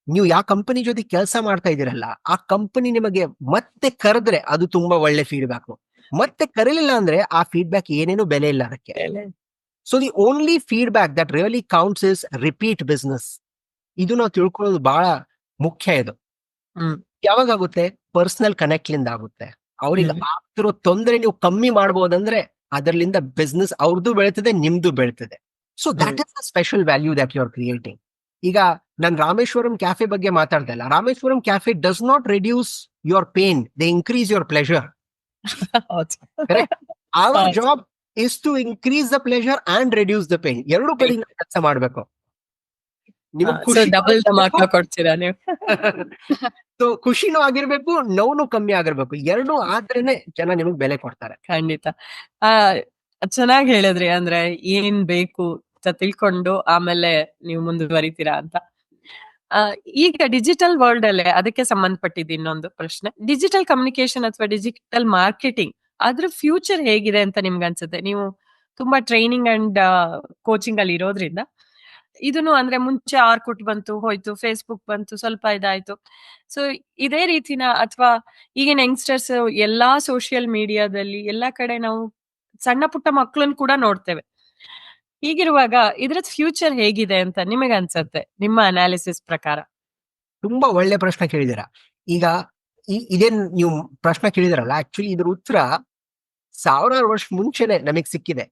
ನೀವು ಯಾವ ಕಂಪನಿ ಜೊತೆ ಕೆಲಸ ಮಾಡ್ತಾ ಇದೀರಲ್ಲ, ಆ ಕಂಪನಿ ನಿಮಗೆ ಮತ್ತೆ ಕರೆದ್ರೆ ಅದು ತುಂಬಾ ಒಳ್ಳೆ ಫೀಡ್ಬ್ಯಾಕ್. ಮತ್ತೆ ಕರೀಲಿಲ್ಲ ಅಂದ್ರೆ ಆ ಫೀಡ್ಬ್ಯಾಕ್ ಏನೇನು ಬೆಲೆ ಇಲ್ಲ ಅದಕ್ಕೆ. So the only feedback that really counts is repeat business. ಇದು ನಾವು ತಿಳ್ಕೊಳ್ಳೋದು ಬಹಳ ಮುಖ್ಯ. ಇದು ಯಾವಾಗ ಆಗುತ್ತೆ? ಪರ್ಸನಲ್ ಕನೆಕ್ಟ್ ಲಿಂದ ಆಗುತ್ತೆ. ಅವ್ರಿಗೆ ಆಗ್ತಿರೋ ತೊಂದರೆ ನೀವು ಕಮ್ಮಿ ಮಾಡ್ಬೋದಂದ್ರೆ ಅದರ್ಲಿಂದ ಬಿಸ್ನೆಸ್ ಅವ್ರದ್ದು ಬೆಳ್ತದೆ, ನಿಮ್ದು ಬೆಳ್ತದೆ. So that is the special value that you are creating. ಈಗ ನಾನು ರಾಮೇಶ್ವರಂ ಕ್ಯಾಫೆ ಬಗ್ಗೆ ಮಾತಾಡ್ತಾ ಇಲ್ಲ. Rameshwaram cafe does not reduce your pain, they increase your pleasure. Our job is to increase the pleasure and reduce the pain. ಎರಡು ಕಡೆ ಕೆಲಸ ಮಾಡ್ಬೇಕು. Double dhamaka ಕೊಡ್ತೀರಾ ನೀವು? ಸೊ ಖುಷಿನೂ ಆಗಿರ್ಬೇಕು, ನೋವು ಕಮ್ಮಿ ಆಗಿರ್ಬೇಕು. ಎರಡು ಆದ್ರೇನೆ ಜನ ನಿಮಗ್ ಬೆಲೆ ಕೊಡ್ತಾರೆ. ಖಂಡಿತ. ಚೆನ್ನಾಗಿ ಹೇಳಿದ್ರಿ. ಅಂದ್ರೆ ಏನ್ ಬೇಕು ಅಂತ ತಿಳ್ಕೊಂಡು ಆಮೇಲೆ ನೀವು ಮುಂದುವರಿತೀರಾ ಅಂತ. ಈಗ ಡಿಜಿಟಲ್ ವರ್ಲ್ಡ್ ಅಲ್ಲೇ ಅದಕ್ಕೆ ಸಂಬಂಧಪಟ್ಟಿದ್ದು ಇನ್ನೊಂದು ಪ್ರಶ್ನೆ, ಡಿಜಿಟಲ್ ಕಮ್ಯುನಿಕೇಶನ್ ಅಥವಾ ಡಿಜಿಟಲ್ ಮಾರ್ಕೆಟಿಂಗ್ ಅದ್ರ ಫ್ಯೂಚರ್ ಹೇಗಿದೆ ಅಂತ ನಿಮ್ಗೆ ಅನ್ಸುತ್ತೆ? ನೀವು ತುಂಬಾ ಟ್ರೈನಿಂಗ್ ಅಂಡ್ ಕೋಚಿಂಗ್ ಅಲ್ಲಿ ಇರೋದ್ರಿಂದ ಇದನ್ನು, ಅಂದ್ರೆ ಮುಂಚೆ ಆರ್ಕುಟ್ ಬಂತು ಹೋಯ್ತು, ಫೇಸ್ಬುಕ್ ಬಂತು, ಸ್ವಲ್ಪ ಇದಾಯ್ತು. ಸೊ ಇದೇ ರೀತಿನ, ಅಥವಾ ಈಗಿನ ಯಂಗ್ಸ್ಟರ್ಸ್ ಎಲ್ಲಾ ಸೋಷಿಯಲ್ ಮೀಡಿಯಾದಲ್ಲಿ ಎಲ್ಲಾ ಕಡೆ ನಾವು ಸಣ್ಣ ಪುಟ್ಟ ಮಕ್ಕಳನ್ನ ಕೂಡ ನೋಡ್ತೇವೆ. ಹೀಗಿರುವಾಗ ಇದ್ರದ್ ಫ್ಯೂಚರ್ ಹೇಗಿದೆ ಅಂತ ನಿಮಗೆ ಅನ್ಸತ್ತೆ ನಿಮ್ಮ ಅನಾಲಿಸಿಸ್ ಪ್ರಕಾರ? ತುಂಬಾ ಒಳ್ಳೆ ಪ್ರಶ್ನೆ ಕೇಳಿದಿರ. ಈಗ ಇದೇನ್ ನೀವು ಪ್ರಶ್ನೆ ಕೇಳಿದಿರಲ್ಲ, ಆಕ್ಚುಲಿ ಇದ್ರ ಉತ್ತರ ಸಾವಿರಾರು ವರ್ಷ ಮುಂಚೆನೆ ನಮಗ್ ಸಿಕ್ಕಿದೆ.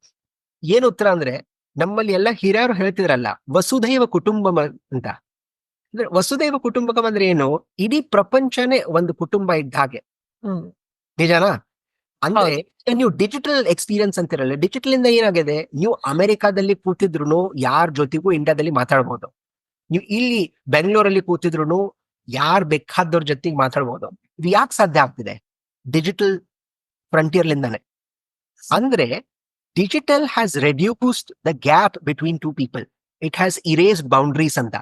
ಏನ್ ಉತ್ತರ ಅಂದ್ರೆ, ನಮ್ಮಲ್ಲಿ ಎಲ್ಲ ಹಿರಿಯರು ಹೇಳ್ತಿದ್ರಲ್ಲ, ವಸುಧೈವ ಕುಟುಂಬಂ ಅಂತ. ಅಂದ್ರೆ ವಸುಧೈವ ಕುಟುಂಬಕಂ ಅಂದ್ರೆ ಏನು? ಇಡೀ ಪ್ರಪಂಚನೇ ಒಂದು ಕುಟುಂಬ ಇದ್ದ ಹಾಗೆ. ನಿಜನಾ? ಅಂದ್ರೆ ನೀವು ಡಿಜಿಟಲ್ ಎಕ್ಸ್ಪೀರಿಯನ್ಸ್ ಅಂತಿರಲ್ಲ, ಡಿಜಿಟಲ್ ಇಂದ ಏನಾಗಿದೆ, ನೀವು ಅಮೆರಿಕಾದಲ್ಲಿ ಕೂತಿದ್ರು ಯಾರ ಜೊತೆಗೂ ಇಂಡಿಯಾದಲ್ಲಿ ಮಾತಾಡ್ಬೋದು. ನೀವು ಇಲ್ಲಿ ಬೆಂಗಳೂರಲ್ಲಿ ಕೂತಿದ್ರು ಯಾರ್ ಬೇಕಾದವ್ರ ಜೊತೆಗೆ ಮಾತಾಡ್ಬೋದು. ಇದು ಯಾಕೆ ಸಾಧ್ಯ ಆಗ್ತಿದೆ? ಡಿಜಿಟಲ್ ಫ್ರಂಟಿಯರ್ ಲಿಂದಾನೆ. ಅಂದ್ರೆ digital has reduced the gap between two people. It has erased boundaries ಅಂತ.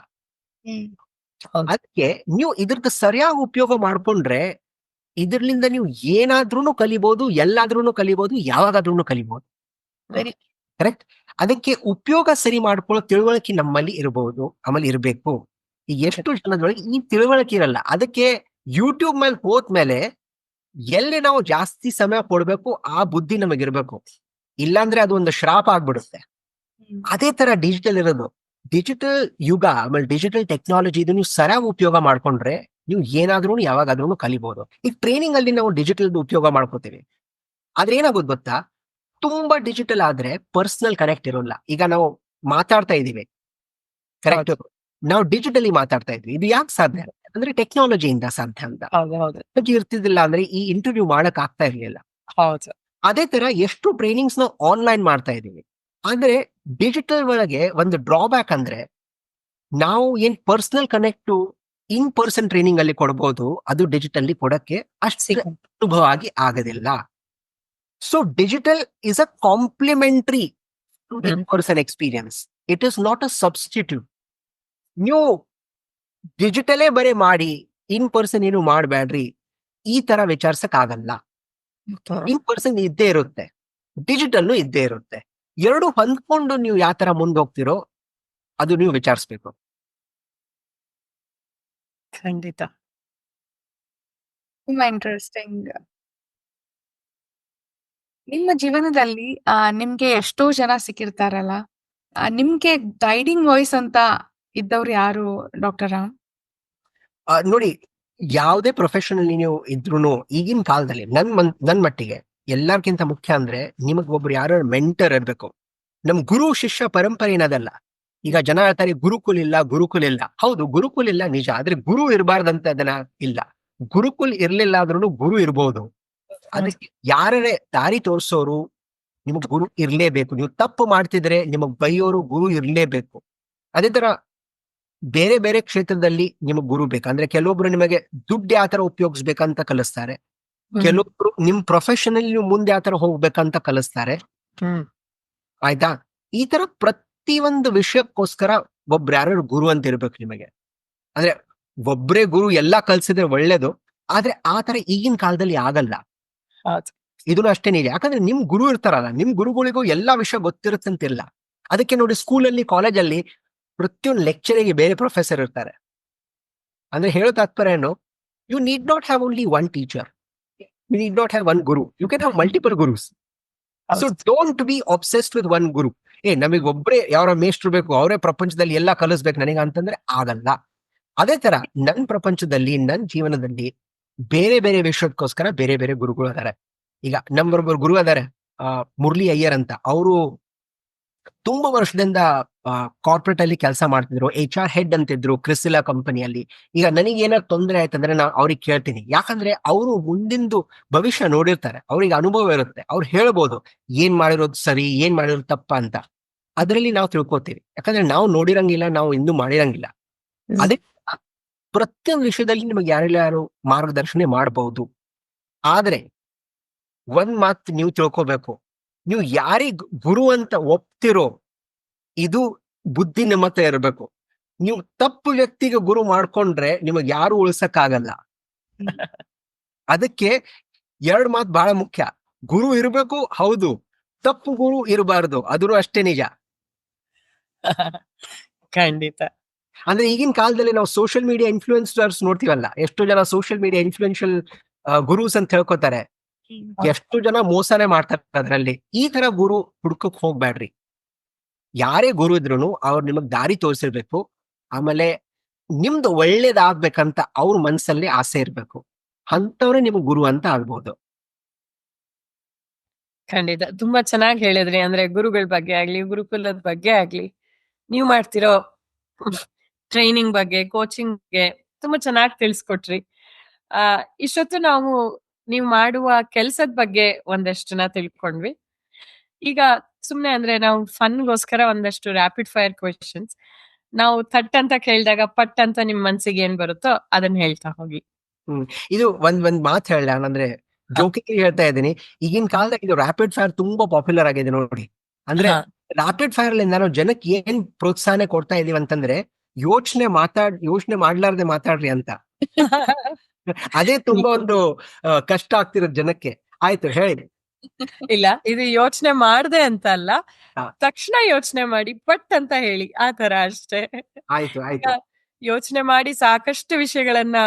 ಅದಕ್ಕೆ ನೀವು ಇದ್ರದ್ದು ಸರಿಯಾಗಿ ಉಪಯೋಗ ಮಾಡ್ಕೊಂಡ್ರೆ ಇದ್ರಲಿಂದ ನೀವು ಏನಾದ್ರೂ ಕಲಿಬಹುದು, ಎಲ್ಲಾದ್ರೂ ಕಲಿಬಹುದು, ಯಾವಾಗಾದ್ರೂ ಕಲಿಬಹುದು. ಕರೆಕ್ಟ್. ಅದಕ್ಕೆ ಉಪಯೋಗ ಸರಿ ಮಾಡ್ಕೊಳ್ಳೋ ತಿಳುವಳಿಕೆ ನಮ್ಮಲ್ಲಿ ಇರಬಹುದು, ಆಮೇಲೆ ಇರಬೇಕು. ಈಗ ಎಷ್ಟು ಜನದೊಳಗೆ ಈ ತಿಳುವಳಿಕೆ ಇರಲ್ಲ. ಅದಕ್ಕೆ ಯೂಟ್ಯೂಬ್ ಮೇಲೆ ಹೋದ್ಮೇಲೆ ಎಲ್ಲಿ ನಾವು ಜಾಸ್ತಿ ಸಮಯ ಕೊಡ್ಬೇಕು ಆ ಬುದ್ಧಿ ನಮಗಿರ್ಬೇಕು. ಇಲ್ಲಾಂದ್ರೆ ಅದು ಒಂದು ಶ್ರಾಪ ಆಗ್ಬಿಡುತ್ತೆ. ಅದೇ ತರ ಡಿಜಿಟಲ್ ಇರೋದು. ಡಿಜಿಟಲ್ ಯುಗ ಆಮೇಲೆ ಡಿಜಿಟಲ್ ಟೆಕ್ನಾಲಜಿ ಇದು ನೀವು ಸರಿಯಾಗಿ ಉಪಯೋಗ ಮಾಡ್ಕೊಂಡ್ರೆ ನೀವು ಏನಾದ್ರೂ ಯಾವಾಗಾದ್ರೂ ಕಲಿಬಹುದು. ಈಗ ಟ್ರೈನಿಂಗ್ ಅಲ್ಲಿ ನಾವು ಡಿಜಿಟಲ್ ಉಪಯೋಗ ಮಾಡ್ಕೋತೀವಿ. ಆದ್ರೆ ಏನಾಗೋದು ಗೊತ್ತಾ, ತುಂಬಾ ಡಿಜಿಟಲ್ ಆದ್ರೆ ಪರ್ಸನಲ್ ಕನೆಕ್ಟ್ ಇರೋಲ್ಲ. ಈಗ ನಾವು ಮಾತಾಡ್ತಾ ಇದೀವಿ, ಕರೆಕ್ಟ್, ನಾವು ಡಿಜಿಟಲಿ ಮಾತಾಡ್ತಾ ಇದ್ವಿ. ಇದು ಯಾಕೆ ಸಾಧ್ಯ ಅಂದ್ರೆ ಟೆಕ್ನಾಲಜಿಯಿಂದ ಸಾಧ್ಯ ಅಂತ. ಇರ್ತಿದ್ದಿಲ್ಲ ಅಂದ್ರೆ ಈ ಇಂಟರ್ವ್ಯೂ ಮಾಡಕ್ ಆಗ್ತಾ ಇರ್ಲಿಲ್ಲ. ಅದೇ ತರ ಎಷ್ಟು ಟ್ರೈನಿಂಗ್ಸ್ ನಾವು ಆನ್ಲೈನ್ ಮಾಡ್ತಾ ಇದೀವಿ. ಅಂದ್ರೆ ಡಿಜಿಟಲ್ ಒಳಗೆ ಒಂದು ಡ್ರಾಬ್ಯಾಕ್ ಅಂದ್ರೆ ನಾವು ಏನ್ personal connect in person training ಅಲ್ಲಿ ಕೊಡಬಹುದು, ಅದು ಡಿಜಿಟಲ್ ಕೊಡಕ್ಕೆ ಅಷ್ಟು ಅನುಭವ ಆಗಿ ಆಗೋದಿಲ್ಲ. So digital is a complementary to in person experience. It is not a substitute. ನೀವು ಡಿಜಿಟಲೇ ಬರೀ ಮಾಡಿ ಇನ್ ಪರ್ಸನ್ ಏನು ಮಾಡಬೇಡ್ರಿ ಈ ತರ ವಿಚಾರಿಸಕ್ ಆಗಲ್ಲ. ಇನ್ ಪರ್ಸನ್ ಇದ್ದೇ ಇರುತ್ತೆ, ಡಿಜಿಟಲ್ ಇದ್ದೇ ಇರುತ್ತೆ. ಎರಡು ಹೊಂದ್ಕೊಂಡು ನೀವು ಯಾವ ತರ ಮುಂದೆ ಹೋಗ್ತಿರೋ ಅದು ನೀವು ವಿಚಾರಿಸ್ಬೇಕು. ಖಂಡಿತ. ತುಂಬಾ ಇಂಟ್ರೆಸ್ಟಿಂಗ್. ನಿಮ್ಮ ಜೀವನದಲ್ಲಿ ನಿಮ್ಗೆ ಎಷ್ಟೋ ಜನ ಸಿಕ್ಕಿರ್ತಾರಲ್ಲ, ನಿಮ್ಗೆ ಗೈಡಿಂಗ್ ವಾಯ್ಸ್ ಅಂತ ಇದ್ದವ್ರು ಯಾರು ಡಾಕ್ಟರ್ ರಾಮ್? ನೋಡಿ, ಯಾವುದೇ ಪ್ರೊಫೆಷನ್ ಅಲ್ಲಿ ನೀವು ಇದ್ರು ಈಗಿನ ಕಾಲದಲ್ಲಿ ನನ್ ಮಟ್ಟಿಗೆ ಎಲ್ಲರಿಗಿಂತ ಮುಖ್ಯ ಅಂದ್ರೆ ನಿಮಗ್ ಒಬ್ರು ಯಾರು ಮೆಂಟರ್ ಇರ್ಬೇಕು. ನಮ್ ಗುರು ಶಿಷ್ಯ ಪರಂಪರೆ ಏನದಲ್ಲ. ಈಗ ಜನ ಹೇಳ್ತಾರೆ ಗುರುಕುಲ್ ಇಲ್ಲ, ಗುರುಕುಲ್ ಇಲ್ಲ. ಹೌದು, ಗುರುಕುಲ್ ಇಲ್ಲ ನಿಜ, ಆದ್ರೆ ಗುರು ಇರಬಾರ್ದಂತ ಅದನ್ನ ಇಲ್ಲ. ಗುರುಕುಲ್ ಇರ್ಲಿಲ್ಲ ಆದ್ರೂ ಗುರು ಇರ್ಬೋದು. ಅದಕ್ಕೆ ಯಾರೇ ದಾರಿ ತೋರ್ಸೋರು ನಿಮಗ್ ಗುರು ಇರ್ಲೇಬೇಕು. ನೀವು ತಪ್ಪು ಮಾಡ್ತಿದ್ರೆ ನಿಮಗ್ ಬೈಯೋರು ಗುರು ಇರ್ಲೇಬೇಕು. ಅದೇ ತರ ಬೇರೆ ಬೇರೆ ಕ್ಷೇತ್ರದಲ್ಲಿ ನಿಮಗ್ ಗುರು ಬೇಕು. ಅಂದ್ರೆ ಕೆಲವೊಬ್ರು ನಿಮಗೆ ದುಡ್ಡು ಯಾವ ತರ ಉಪಯೋಗಿಸ್ಬೇಕಂತ ಕಲಿಸ್ತಾರೆ, ಕೆಲವೊಬ್ರು ನಿಮ್ ಪ್ರೊಫೆಷನಲ್ ನೀವು ಮುಂದೆ ಯಾವ ತರ ಹೋಗ್ಬೇಕಂತ ಕಲಿಸ್ತಾರೆ. ಆಯ್ತಾ? ಈ ತರ ಪ್ರತಿಯೊಂದು ವಿಷಯಕ್ಕೋಸ್ಕರ ಒಬ್ರು ಯಾರು ಗುರು ಅಂತ ಇರ್ಬೇಕು ನಿಮಗೆ. ಅಂದ್ರೆ ಒಬ್ರೇ ಗುರು ಎಲ್ಲಾ ಕಲ್ಸಿದ್ರೆ ಒಳ್ಳೇದು, ಆದ್ರೆ ಆ ತರ ಈಗಿನ ಕಾಲದಲ್ಲಿ ಆಗಲ್ಲ. ಇದನ್ನು ಅಷ್ಟೇ ನಿಜ. ಯಾಕಂದ್ರೆ ನಿಮ್ ಗುರು ಇರ್ತಾರಲ್ಲ, ನಿಮ್ ಗುರುಗಳಿಗೂ ಎಲ್ಲಾ ವಿಷಯ ಗೊತ್ತಿರುತ್ತಂತಿಲ್ಲ. ಅದಕ್ಕೆ ನೋಡಿ, ಸ್ಕೂಲಲ್ಲಿ ಕಾಲೇಜಲ್ಲಿ ಪ್ರತಿಯೊಂದು ಲೆಕ್ಚರಿಗೆ ಬೇರೆ ಪ್ರೊಫೆಸರ್ ಇರ್ತಾರೆ. ಅಂದ್ರೆ ಹೇಳೋ ತಾತ್ಪರ್ಯ ಏನು, you need not have only one teacher, you need not have one guru, you can have multiple gurus. So don't be obsessed with one guru. ನಮಗೆ ಒಬ್ಬರೇ ಯಾರ ಮೇಷ್ಟ್ರು ಬೇಕು, ಅವರೇ ಪ್ರಪಂಚದಲ್ಲಿ ಎಲ್ಲಾ ಕಲಿಸ್ಬೇಕು ನನಗೆ ಅಂತಂದ್ರೆ ಆಗಲ್ಲ. ಅದೇ ತರ ನನ್ ಪ್ರಪಂಚದಲ್ಲಿ, ನನ್ ಜೀವನದಲ್ಲಿ ಬೇರೆ ಬೇರೆ ವಿಷಯಕ್ಕೋಸ್ಕರ ಬೇರೆ ಬೇರೆ ಗುರುಗಳು ಅದಾರೆ. ಈಗ ನಮ್ಮೊಬ್ಬರು ಗುರು ಅದಾರೆ, ಮುರಳಿ ಅಯ್ಯರ್ ಅಂತ. ಅವರು ತುಂಬಾ ವರ್ಷದಿಂದ ಕಾರ್ಪೊರೇಟ್ ಅಲ್ಲಿ ಕೆಲಸ ಮಾಡ್ತಿದ್ರು, HR ಹೆಡ್ ಅಂತಿದ್ರು ಕ್ರಿಸಿಲಾ ಕಂಪನಿಯಲ್ಲಿ. ಈಗ ನನಗೆ ಏನಾದ್ರು ತೊಂದರೆ ಆಯ್ತಂದ್ರೆ ನಾನು ಅವ್ರಿಗೆ ಕೇಳ್ತೀನಿ. ಯಾಕಂದ್ರೆ ಅವರು ಮುಂದಿಂದು ಭವಿಷ್ಯ ನೋಡಿರ್ತಾರೆ, ಅವ್ರಿಗೆ ಅನುಭವ ಇರುತ್ತೆ. ಅವ್ರು ಹೇಳ್ಬೋದು ಏನ್ ಮಾಡಿರೋದು ಸರಿ, ಏನ್ ಮಾಡಿರೋದು ತಪ್ಪ ಅಂತ. ಅದರಲ್ಲಿ ನಾವು ತಿಳ್ಕೊತೀವಿ, ಯಾಕಂದ್ರೆ ನಾವು ನೋಡಿರಂಗಿಲ್ಲ, ನಾವು ಇನ್ನೂ ಮಾಡಿರಂಗಿಲ್ಲ. ಅದೇ ಪ್ರತಿಯೊಂದು ವಿಷಯದಲ್ಲಿ ನಿಮಗೆ ಯಾರು ಮಾರ್ಗದರ್ಶನ ಮಾಡಬಹುದು. ಆದ್ರೆ ಒಂದ್ ಮಾತು ನೀವು ತಿಳ್ಕೊಬೇಕು, ನೀವು ಯಾರಿಗ್ ಗುರು ಅಂತ ಒಪ್ತಿರೋ ಇದು ಬುದ್ಧಿ ನಿಮ್ಮ ಹತ್ರ ಇರಬೇಕು. ನೀವು ತಪ್ಪು ವ್ಯಕ್ತಿಗೆ ಗುರು ಮಾಡ್ಕೊಂಡ್ರೆ ನಿಮಗ್ ಯಾರು ಉಳಿಸಕ್ಕಾಗಲ್ಲ. ಅದಕ್ಕೆ ಎರಡು ಮಾತು ಬಹಳ ಮುಖ್ಯ. ಗುರು ಇರಬೇಕು, ಹೌದು, ತಪ್ಪು ಗುರು ಇರಬಾರ್ದು, ಅದ್ರೂ ಅಷ್ಟೇ ನಿಜ. ಖಂಡಿತ. ಅಂದ್ರೆ ಈಗಿನ ಕಾಲದಲ್ಲಿ ನಾವು ಸೋಷಿಯಲ್ ಮೀಡಿಯಾ ಇನ್ಫ್ಲೂಯೆನ್ಸರ್ಸ್ ನೋಡ್ತೀವಲ್ಲ, ಎಷ್ಟು ಜನ ಸೋಷಿಯಲ್ ಮೀಡಿಯಾ ಇನ್ಫ್ಲೂಯೆನ್ಷಿಯಲ್ ಗುರುಸ್ ಅಂತ ಹೇಳ್ಕೊತಾರೆ, ಎಷ್ಟು ಜನ ಮೋಸನೇ ಮಾಡ್ತಾರೆ ಅದರಲ್ಲಿ. ಈ ತರ ಗುರು ಹುಡ್ಕಕ್ ಹೋಗ್ಬೇಡ್ರಿ. ಯಾರೇ ಗುರು ಇದ್ರು ಅವ್ರು ನಿಮಗ್ ದಾರಿ ತೋರಿಸಿರ್ಬೇಕು. ಆಮೇಲೆ ನಿಮ್ದು ಒಳ್ಳೇದಾಗ್ಬೇಕಂತ ಅವ್ರ ಮನ್ಸಲ್ಲಿ ಆಸೆ ಇರ್ಬೇಕು. ಅಂತವ್ರೆ ನಿಮ್ಗ್ ಗುರು ಅಂತ ಆಗ್ಬೋದು. ಖಂಡಿತ ತುಂಬಾ ಚೆನ್ನಾಗಿ ಹೇಳಿದ್ರಿ. ಅಂದ್ರೆ ಗುರುಗಳ ಬಗ್ಗೆ ಆಗ್ಲಿ, ಗುರುಕುಲದ ಬಗ್ಗೆ ಆಗ್ಲಿ, ನೀವು ಮಾಡ್ತಿರೋ ಟ್ರೈನಿಂಗ್ ಬಗ್ಗೆ, ಕೋಚಿಂಗ್ಗೆ ತುಂಬಾ ಚೆನ್ನಾಗಿ ತಿಳಿಸ್ಕೊಟ್ರಿ. ಇಷ್ಟೊತ್ತು ನಾವು ನೀವು ಮಾಡುವ ಕೆಲ್ಸದ ಬಗ್ಗೆ ಒಂದಷ್ಟನ್ನ ತಿಳ್ಕೊಂಡ್ವಿ. ಈಗ ಸುಮ್ನೆ ಅಂದ್ರೆ ನಾವು ಫನ್ಗೋಸ್ಕರ ಒಂದಷ್ಟು ರ್ಯಾಪಿಡ್ ಫೈರ್ ಕ್ವೆಶನ್ಸ್ ನಾವು ಥಟ್ ಅಂತ ಕೇಳಿದಾಗ ಪಟ್ ಅಂತ ನಿಮ್ ಮನ್ಸಿಗೆ ಏನ್ ಬರುತ್ತೋ ಅದನ್ನ ಹೇಳ್ತಾ ಹೋಗಿ. ಇದು ಒಂದ್ ಮಾತು ಹೇಳ, ಅಂದ್ರೆ ಜೋಕಿಂಗ್ ಹೇಳ್ತಾ ಇದ್ದೀನಿ. ಈಗಿನ ಕಾಲದಾಗ ಇದು ರ್ಯಾಪಿಡ್ ಫೈರ್ ತುಂಬಾ ಪಾಪ್ಯುಲರ್ ಆಗಿದೆ ನೋಡಿ. ಅಂದ್ರೆ ರ್ಯಾಪಿಡ್ ಫೈರ್ ಅಲ್ಲಿ ನಾವು ಜನಕ್ಕೆ ಏನ್ ಪ್ರೋತ್ಸಾಹನೆ ಕೊಡ್ತಾ ಇದೀವಿ ಅಂತಂದ್ರೆ, ಯೋಚನೆ ಮಾಡ್ಲಾರ್ದೆ ಮಾತಾಡ್ರಿ ಅಂತ. ಅದೇ ತುಂಬಾ ಒಂದು ಕಷ್ಟ ಆಗ್ತಿರೋದು ಜನಕ್ಕೆ. ಆಯ್ತು ಹೇಳಿ. ಇಲ್ಲ, ಇದು ಯೋಚನೆ ಮಾಡ್ದೆ ಅಂತ ಅಲ್ಲ, ತಕ್ಷಣ ಯೋಚನೆ ಮಾಡಿ ಪಟ್ ಅಂತ ಹೇಳಿ, ಆ ತರ ಅಷ್ಟೇ. ಆಯ್ತು ಆಯ್ತು. ಯೋಚನೆ ಮಾಡಿ ಸಾಕಷ್ಟು ವಿಷಯಗಳನ್ನ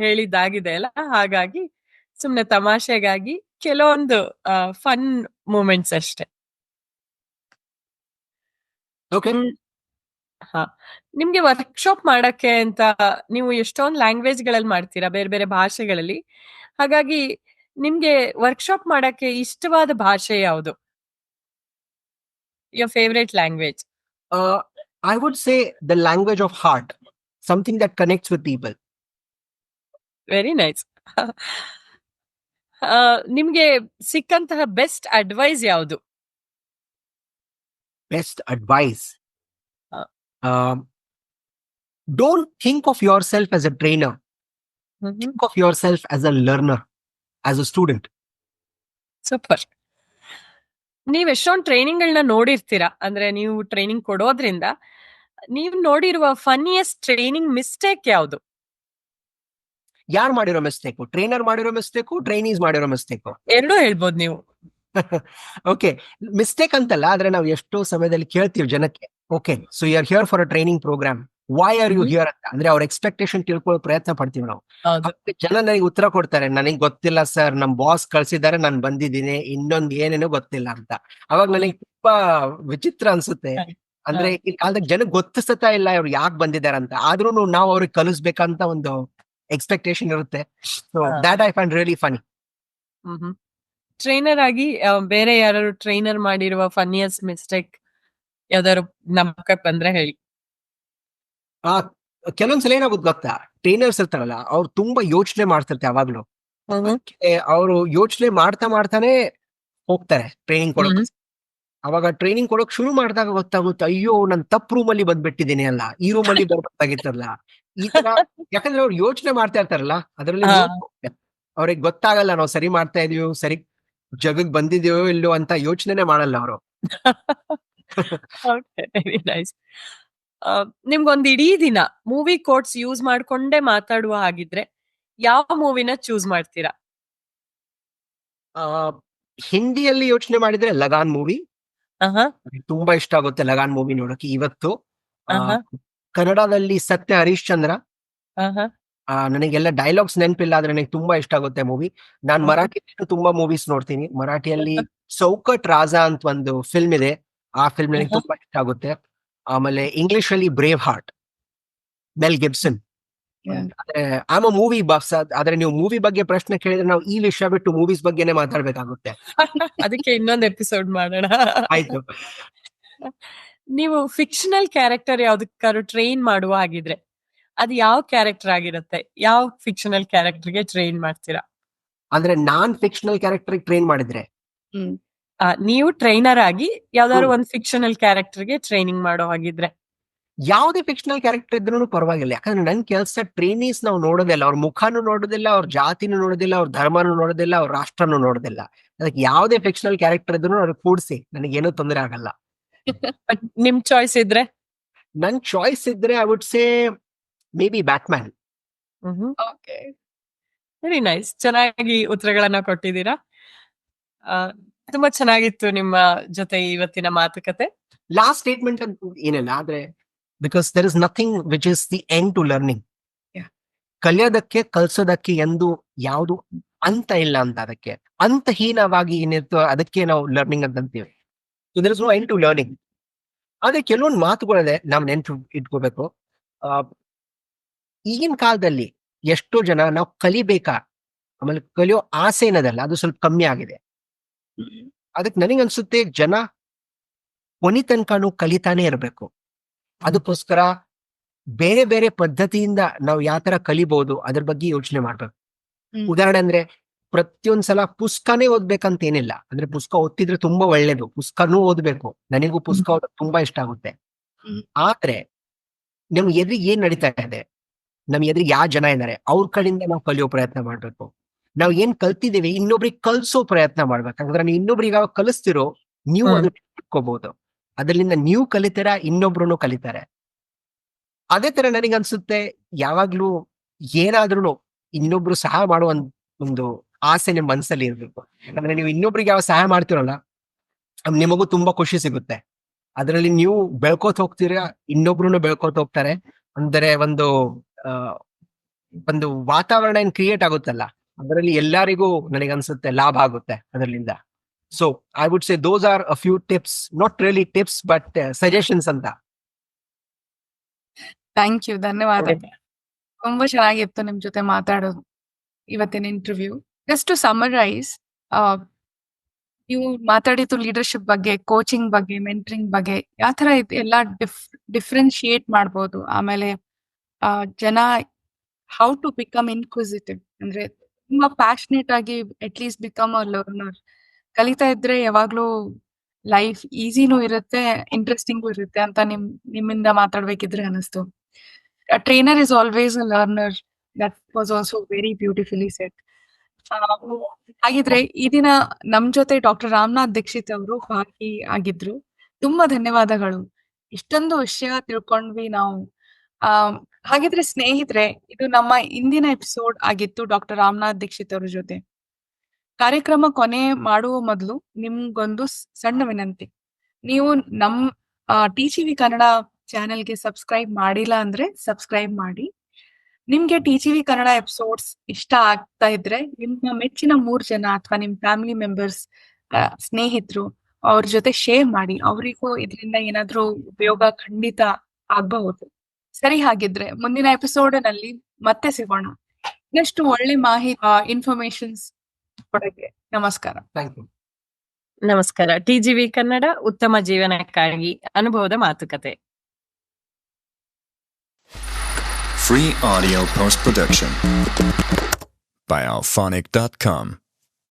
ಹೇಳಿದ್ದಾಗಿದೆ ಅಲ್ಲ, ಹಾಗಾಗಿ ಸುಮ್ನೆ ತಮಾಷೆಗಾಗಿ ಕೆಲವೊಂದು ಫನ್ ಮೂಮೆಂಟ್ಸ್ ಅಷ್ಟೇ. ಓಕೆ. ಹಾ, ನಿಮ್ಗೆ ವರ್ಕ್ಶಾಪ್ ಮಾಡಕ್ಕೆ ಅಂತ ನೀವು ಎಷ್ಟೊಂದು ಲ್ಯಾಂಗ್ವೇಜ್ ಗಳಲ್ಲಿ ಮಾಡ್ತೀರಾ, ಬೇರೆ ಬೇರೆ ಭಾಷೆಗಳಲ್ಲಿ. ಹಾಗಾಗಿ ನಿಮ್ಗೆ ವರ್ಕ್ಶಾಪ್ ಮಾಡಕ್ಕೆ ಇಷ್ಟವಾದ ಭಾಷೆ ಯಾವುದು? your favorite language? I would say the language of heart, something that connects with people. Very nice. ನಿಮ್ಗೆ ಸಿಕ್ಕಂತಹ ಬೆಸ್ಟ್ ಅಡ್ವೈಸ್ ಯಾವುದು? Best advice. Don't think of yourself as a trainer. Think of yourself as a learner, as a student. Super. ನೀವ್ ಎಷ್ಟೊಂದು training ಗಳನ್ನ ನೋಡಿರ್ತೀರಾ. ಅಂದ್ರೆ ನೀವು training ಕೊಡೋದ್ರಿಂದ ನೀವು ನೋಡಿರುವ ಫನ್ನಿಯೆಸ್ಟ್ ಟ್ರೈನಿಂಗ್ ಮಿಸ್ಟೇಕ್ ಯಾವುದು? ಯಾರು ಮಾಡಿರೋ ಮಿಸ್ಟೇಕು? ಟ್ರೈನರ್ ಮಾಡಿರೋ ಮಿಸ್ಟೇಕು, ಟ್ರೈನೀಸ್ ಮಾಡಿರೋ ಮಿಸ್ಟೇಕು? ಎರಡೂ ಹೇಳ್ಬೋದು ನೀವು. ಓಕೆ, ಮಿಸ್ಟೇಕ್ ಅಂತಲ್ಲ, ಆದ್ರೆ ನಾವು ಎಷ್ಟೋ ಸಮಯದಲ್ಲಿ ಕೇಳ್ತೀವಿ ಜನಕ್ಕೆ, okay so you are here for a training programme, why are you here ಅಂತ. ಅಂದ್ರೆ ಅವ್ರ ಎಕ್ಸ್ಪೆಕ್ಟೇಷನ್ ತಿಳ್ಕೊಳ್ಳೋ ಪ್ರಯತ್ನ ಪಡ್ತೀವಿ ನಾವು. ಜನ ನನಗೆ ಉತ್ತರ ಕೊಡ್ತಾರೆ, ನನಗೆ ಗೊತ್ತಿಲ್ಲ ಸರ್, ನಮ್ ಬಾಸ್ ಕಳ್ಸಿದ್ದಾರೆ, ನಾನು ಬಂದಿದ್ದೀನಿ, ಇನ್ನೊಂದ್ ಏನೇನೋ ಗೊತ್ತಿಲ್ಲ ಅಂತ. ಅವಾಗ ನನಗೆ ತುಂಬಾ ವಿಚಿತ್ರ ಅನ್ಸುತ್ತೆ. ಅಂದ್ರೆ ಈ ಕಾಲದಾಗ ಜನಕ್ಕೆ ಗೊತ್ತಿಸ್ತಾ ಇಲ್ಲ ಅವ್ರು ಯಾಕೆ ಬಂದಿದ್ದಾರೆ ಅಂತ. ಆದ್ರೂ ನಾವು ಅವ್ರಿಗೆ ಕಲಿಸ್ಬೇಕಂತ ಒಂದು ಎಕ್ಸ್ಪೆಕ್ಟೇಷನ್ ಇರುತ್ತೆ. So that I find really funny. Trainer ಆಗಿ ಬೇರೆ ಯಾರು ಟ್ರೈನರ್ ಮಾಡಿರುವ ಫನ್ನಿಯಸ್ಟ್ ಮಿಸ್ಟೇಕ್ ಯಾವ್ದಾದ್ರು ನಮ್ಮಕ್ಕ ಬಂದ್ರೆ ಹೇಳಿ. ಕೆಲವೊಂದ್ಸಲ ಏನಾಗುತ್ತೆ ಗೊತ್ತಾ, ಟ್ರೈನರ್ಸ್ ಇರ್ತಾರಲ್ಲ, ಅವ್ರು ತುಂಬಾ ಯೋಚನೆ ಮಾಡ್ತಿರ್ತಾರೆ ಯಾವಾಗ್ಲೂ. ಅವರು ಯೋಚನೆ ಮಾಡ್ತಾನೆ ಹೋಗ್ತಾರೆ ಟ್ರೈನಿಂಗ್ ಕೊಡೋಕೆ. ಅವಾಗ ಟ್ರೈನಿಂಗ್ ಕೊಡೋಕ್ ಶುರು ಮಾಡಿದಾಗ ಗೊತ್ತಾಗುತ್ತೆ, ಅಯ್ಯೋ ನಾನು ತಪ್ಪು ರೂಮ್ ಅಲ್ಲಿ ಬಂದ್ಬಿಟ್ಟಿದ್ದೀನಿ ಅಲ್ಲ, ಈ ರೂಮ್ ಅಲ್ಲಿ ಬರ್ಬೇಕಾಗಿತ್ತಲ್ಲ, ಈ ತರ. ಯಾಕಂದ್ರೆ ಅವ್ರು ಯೋಚನೆ ಮಾಡ್ತಾ ಇರ್ತಾರಲ್ಲ, ಅದರಲ್ಲಿ ಅವ್ರಿಗೆ ಗೊತ್ತಾಗಲ್ಲ ನಾವು ಸರಿ ಮಾಡ್ತಾ ಇದೀವೋ, ಸರಿ ಜಗಕ್ ಬಂದಿದೀವೋ ಇಲ್ಲೋ ಅಂತ ಯೋಚನೆ ಮಾಡಲ್ಲ ಅವರು. ನಿಮ್ಗೊಂದ್ ಇಡೀ ದಿನ ಮೂವಿ ಕೋಟ್ಸ್ ಯೂಸ್ ಮಾಡ್ಕೊಂಡೇ ಮಾತಾಡುವ ಹಾಗಿದ್ರೆ ಯಾವ ಮೂವಿನ ಚೂಸ್ ಮಾಡ್ತೀರಾ? ಹಿಂದಿಯಲ್ಲಿ ಯೋಚನೆ ಮಾಡಿದ್ರೆ ಲಗಾನ್ ಮೂವಿ ತುಂಬಾ ಇಷ್ಟ ಆಗುತ್ತೆ. ಲಗಾನ್ ಮೂವಿ ನೋಡಕ್ಕೆ ಇವತ್ತು. ಕನ್ನಡದಲ್ಲಿ ಸತ್ಯ ಹರಿಶ್ಚಂದ್ರ. ನನಗೆಲ್ಲ ಡೈಲಾಗ್ಸ್ ನೆನಪಿಲ್ಲ, ಆದ್ರೆ ನನಗೆ ತುಂಬಾ ಇಷ್ಟ ಆಗುತ್ತೆ ಮೂವಿ. ನಾನ್ ಮರಾಠಿ ತುಂಬಾ ಮೂವೀಸ್ ನೋಡ್ತೀನಿ. ಮರಾಠಿಯಲ್ಲಿ ಚೌಕಟ್ ರಾಜಾ ಅಂತ ಒಂದು ಫಿಲ್ಮ್ ಇದೆ, ಆ ಫಿಲ್ಮ್ ನನಗೆ ತುಂಬಾ ಇಷ್ಟ ಆಗುತ್ತೆ. ಆಮೇಲೆ ಇಂಗ್ಲಿಷ್ ಅಲ್ಲಿ ಬ್ರೇವ್ ಹಾರ್ಟ್, ಮೆಲ್ Gibson. I am a movie buff. ಆದ್ರೆ ನೀವು ಮೂವಿ ಬಗ್ಗೆ ಪ್ರಶ್ನೆ ಕೇಳಿದ್ರೆ ನಾವು ಈ ವಿಷಯ ಬಿಟ್ಟು ಮೂವೀಸ್ ಬಗ್ಗೆನೆ ಮಾತಾಡ್ಬೇಕಾಗುತ್ತೆ. ಅದಕ್ಕೆ ಇನ್ನೊಂದು ಎಪಿಸೋಡ್ ಮಾಡೋಣ. ಆಯ್ತು. ನೀವು ಫಿಕ್ಷನಲ್ ಕ್ಯಾರೆಕ್ಟರ್ ಯಾವ್ದಕ್ಕಾದ್ರು ಟ್ರೈನ್ ಮಾಡುವ ಹಾಗಿದ್ರೆ ಅದು ಯಾವ ಕ್ಯಾರೆಕ್ಟರ್ ಆಗಿರುತ್ತೆ? ಯಾವ ಫಿಕ್ಷನಲ್ ಕ್ಯಾರೆಕ್ಟರ್ಗೆ ಟ್ರೈನ್ ಮಾಡ್ತೀರಾ? ಅಂದ್ರೆ ನಾನ್ ಫಿಕ್ಷನಲ್ ಕ್ಯಾರೆಕ್ಟರ್ ಟ್ರೈನ್ ಮಾಡಿದ್ರೆ, ನೀವು ಟ್ರೈನರ್ ಆಗಿ ಯಾವ್ದಾದ್ರು ಒಂದು ಫಿಕ್ಷನಲ್ ಕ್ಯಾರೆಕ್ಟರ್ಗೆ ಟ್ರೈನಿಂಗ್ ಮಾಡೋ ಹಾಗಿದ್ರೆ ಯಾವುದೇ ಫಿಕ್ಷನಲ್ ಕ್ಯಾರೆಕ್ಟರ್ ಇದ್ರೂ ಪರವಾಗಿಲ್ಲ. ಯಾಕಂದ್ರೆ ನನ್ ಕೆಲಸ ಟ್ರೈನೀಸ್ ನಾವು ನೋಡೋದಿಲ್ಲ, ಅವ್ರ ಮುಖನೂ ನೋಡೋದಿಲ್ಲ, ಅವ್ರ ಜಾತಿನೂ ನೋಡೋದಿಲ್ಲ, ಅವ್ರ ಧರ್ಮನೂ ನೋಡೋದಿಲ್ಲ, ಅವ್ರ ರಾಷ್ಟ್ರನೂ ನೋಡೋದಿಲ್ಲ. ಅದಕ್ಕೆ ಯಾವುದೇ ಫಿಕ್ಷನಲ್ ಕ್ಯಾರೆಕ್ಟರ್ ಇದ್ರೂ ಅವ್ರಿಗೆ ಕೂಡಿಸಿ, ನನಗೇನೂ ತೊಂದರೆ ಆಗಲ್ಲ. ನಿಮ್ ಚಾಯ್ಸ್ ಇದ್ರೆ? ನನ್ ಚಾಯ್ಸ್ ಇದ್ರೆ I would say may be Batman. Very nice. ಚೆನ್ನಾಗಿ ಉತ್ತರಗಳನ್ನ ಕೊಟ್ಟಿದ್ದೀರಾ. ತುಂಬಾ ಚೆನ್ನಾಗಿತ್ತು ನಿಮ್ಮ ಜೊತೆ ಇವತ್ತಿನ ಮಾತುಕತೆ. ಲಾಸ್ಟ್ ಸ್ಟೇಟ್ಮೆಂಟ್ ಅಂತ ಏನಿಲ್ಲ, ಆದ್ರೆ because there is nothing which is the end to learning. ಕಲಿಯೋದಕ್ಕೆ ಕಲ್ಸೋದಕ್ಕೆ ಎಂದು ಯಾವುದು ಅಂತ ಇಲ್ಲ ಅಂತ. ಅದಕ್ಕೆ ಅಂತಹೀನವಾಗಿ ಏನಿರ್ತೋ ಅದಕ್ಕೆ ನಾವು ಲರ್ನಿಂಗ್ ಅಂತ ಅಂತೀವಿ. So there is no end to learning. ಆದ್ರೆ ಕೆಲವೊಂದು ಮಾತುಗಳಿದೆ ನಾವು ನೆನ್ಪು ಇಟ್ಕೋಬೇಕು. ಆ ಈಗಿನ ಕಾಲದಲ್ಲಿ ಎಷ್ಟೋ ಜನ ನಾವು ಕಲಿಬೇಕಾ, ಆಮೇಲೆ ಕಲಿಯೋ ಆಸೆ ಏನದಲ್ಲ ಅದು ಸ್ವಲ್ಪ ಕಮ್ಮಿ ಆಗಿದೆ. ಅದಕ್ಕೆ ನನಗನ್ಸುತ್ತೆ ಜನ ಕೊನೆ ತನಕನೂ ಕಲಿತಾನೆ ಇರಬೇಕು. ಅದಕ್ಕೋಸ್ಕರ ಬೇರೆ ಬೇರೆ ಪದ್ಧತಿಯಿಂದ ನಾವು ಯಾವ ತರ ಕಲಿಬಹುದು ಅದ್ರ ಬಗ್ಗೆ ಯೋಚನೆ ಮಾಡ್ಬೇಕು. ಉದಾಹರಣೆ ಅಂದ್ರೆ ಪ್ರತಿಯೊಂದ್ಸಲ ಪುಸ್ತಕನೇ ಓದ್ಬೇಕಂತ ಏನಿಲ್ಲ. ಅಂದ್ರೆ ಪುಸ್ತಕ ಓದ್ತಿದ್ರೆ ತುಂಬಾ ಒಳ್ಳೇದು, ಪುಸ್ತಕನೂ ಓದ್ಬೇಕು. ನನಗೂ ಪುಸ್ತಕ ಓದೋದು ತುಂಬಾ ಇಷ್ಟ ಆಗುತ್ತೆ. ಆದ್ರೆ ನಮ್ ಎದುರಿಗೆ ಏನ್ ನಡೀತಾ ಇದೆ, ನಮ್ ಎದುರಿಗೆ ಯಾವ ಜನ ಇದ್ದಾರೆ ಅವ್ರ ಕಡೆಯಿಂದ ನಾವು ಕಲಿಯೋ ಪ್ರಯತ್ನ ಮಾಡ್ಬೇಕು. ನಾವ್ ಏನ್ ಕಲ್ತಿದೀವಿ ಇನ್ನೊಬ್ರಿಗೆ ಕಲ್ಸೋ ಪ್ರಯತ್ನ ಮಾಡ್ಬೇಕು. ಯಾಕಂದ್ರೆ ನೀವು ಇನ್ನೊಬ್ರಿಗೆ ಯಾವಾಗ ಕಲಿಸ್ತಿರೋ ನೀವು ಅದನ್ನ ಇಟ್ಕೋಬಹುದು. ಅದರಿಂದ ನೀವು ಕಲಿತೀರಾ, ಇನ್ನೊಬ್ರು ಕಲಿತಾರೆ. ಅದೇ ತರ ನನಗನ್ಸುತ್ತೆ ಯಾವಾಗ್ಲೂ ಏನಾದ್ರೂ ಇನ್ನೊಬ್ರು ಸಹಾಯ ಮಾಡುವ ಒಂದು ಆಸೆ ನಿಮ್ ಮನಸ್ಸಲ್ಲಿ ಇರ್ಬೇಕು. ಯಾಕಂದ್ರೆ ನೀವು ಇನ್ನೊಬ್ರಿಗೆ ಯಾವ ಸಹಾಯ ಮಾಡ್ತಿರಲ್ಲ ನಿಮಗೂ ತುಂಬಾ ಖುಷಿ ಸಿಗುತ್ತೆ. ಅದರಲ್ಲಿ ನೀವು ಬೆಳ್ಕೋತ ಹೋಗ್ತೀರಾ, ಇನ್ನೊಬ್ರು ಬೆಳ್ಕೋತ ಹೋಗ್ತಾರೆ. ಅಂದರೆ ಒಂದು ವಾತಾವರಣ ಏನ್ ಕ್ರಿಯೇಟ್ ಆಗುತ್ತಲ್ಲ, ಅದರಲ್ಲಿ ಎಲ್ಲರಿಗೂ ನನಗನ್ಸುತ್ತೆ ಲಾಭ ಆಗುತ್ತೆ ಅದರಿಂದ. So I would say those are a few tips, not really tips but suggestions ಅಂತ. ಥ್ಯಾಂಕ್ ಯು, ಧನ್ಯವಾದ. ತುಂಬಾ ಚೆನ್ನಾಗಿತ್ತು ನಿಮ್ ಜೊತೆ ಮಾತಾಡೋದು ಇವತ್ತಿನ ಇಂಟರ್ವ್ಯೂ. ಜಸ್ಟ್ ಟು ಸಮರೈಸ್, ನೀವು ಮಾತಾಡಿದ್ದು ಲೀಡರ್ಶಿಪ್ ಬಗ್ಗೆ, ಕೋಚಿಂಗ್ ಬಗ್ಗೆ, ಮೆಂಟರಿಂಗ್ ಬಗ್ಗೆ, ಯಾವ ತರ ಎಲ್ಲ ಡಿಫ್ರೆನ್ಶಿಯೇಟ್ ಮಾಡ್ಬೋದು. ಆಮೇಲೆ ಜನ ಹೌ ಟು ಬಿಕಮ್ ಇನ್ಕ್ವಿಸಿಟಿವ್, ಅಂದ್ರೆ ತುಂಬಾ ಪ್ಯಾಷನೇಟ್ ಆಗಿ ಅಟ್ಲೀಸ್ಟ್ ಬಿಕಮ್ ಅ ಲರ್ನರ್. ಕಲಿತಾ ಇದ್ರೆ ಯಾವಾಗ್ಲೂ ಲೈಫ್ ಈಸಿನೂ ಇರುತ್ತೆ, ಇಂಟ್ರೆಸ್ಟಿಂಗು ಇರುತ್ತೆ ಅಂತ ನಿಮ್ಮಿಂದ ಮಾತಾಡ್ಬೇಕಿದ್ರೆ ಅನಿಸ್ತು. Trainer is always a learner. That was also very beautifully set. ಹಾಗಿದ್ರೆ ಈ ದಿನ ನಮ್ ಜೊತೆ ಡಾಕ್ಟರ್ ರಾಮನಾಥ್ ದೀಕ್ಷಿತ್ ಅವರು ಆಗಿದ್ರು. ತುಂಬಾ ಧನ್ಯವಾದಗಳು. ಇಷ್ಟೊಂದು ವಿಷಯ ತಿಳ್ಕೊಂಡ್ವಿ ನಾವು. ಹಾಗಿದ್ರೆ ಸ್ನೇಹಿತರೆ, ಇದು ನಮ್ಮ ಇಂದಿನ ಎಪಿಸೋಡ್ ಆಗಿತ್ತು ಡಾಕ್ಟರ್ ರಾಮನಾಥ್ ದೀಕ್ಷಿತ್ ಅವ್ರ ಜೊತೆ. ಕಾರ್ಯಕ್ರಮ ಕೊನೆ ಮಾಡುವ ಮೊದಲು ನಿಮ್ಗೊಂದು ಸಣ್ಣ ವಿನಂತಿ. ನೀವು ನಮ್ TGV ಕನ್ನಡ ಚಾನೆಲ್ಗೆ ಸಬ್ಸ್ಕ್ರೈಬ್ ಮಾಡಿಲ್ಲ ಅಂದ್ರೆ ಸಬ್ಸ್ಕ್ರೈಬ್ ಮಾಡಿ. ನಿಮ್ಗೆ TGV ಕನ್ನಡ ಎಪಿಸೋಡ್ಸ್ ಇಷ್ಟ ಆಗ್ತಾ ಇದ್ರೆ ನಿಮ್ಮ ಮೆಚ್ಚಿನ 3 ಜನ ಅಥವಾ ನಿಮ್ ಫ್ಯಾಮಿಲಿ ಮೆಂಬರ್ಸ್, ಸ್ನೇಹಿತರು ಅವ್ರ ಜೊತೆ ಶೇರ್ ಮಾಡಿ. ಅವರಿಗೂ ಇದರಿಂದ ಏನಾದ್ರೂ ಉಪಯೋಗ ಖಂಡಿತ ಆಗಬಹುದು. ಸರಿ, ಹಾಗಿದ್ರೆ ಮುಂದಿನ ಎಪಿಸೋಡ್ ನಲ್ಲಿ ಮತ್ತೆ ಸಿಗೋಣ. ಇನ್ನಷ್ಟು ಒಳ್ಳೆ ಮಾಹಿತಿ, ಇನ್ಫಾರ್ಮೇಶನ್ಸ್ ಕೊಡಕ್ಕೆ. ನಮಸ್ಕಾರ. Thank you. ನಮಸ್ಕಾರ. TGV ಕನ್ನಡ, ಉತ್ತಮ ಜೀವನಕ್ಕಾಗಿ ಅನುಭವದ ಮಾತುಕತೆ. Free audio post-production by alphonic.com.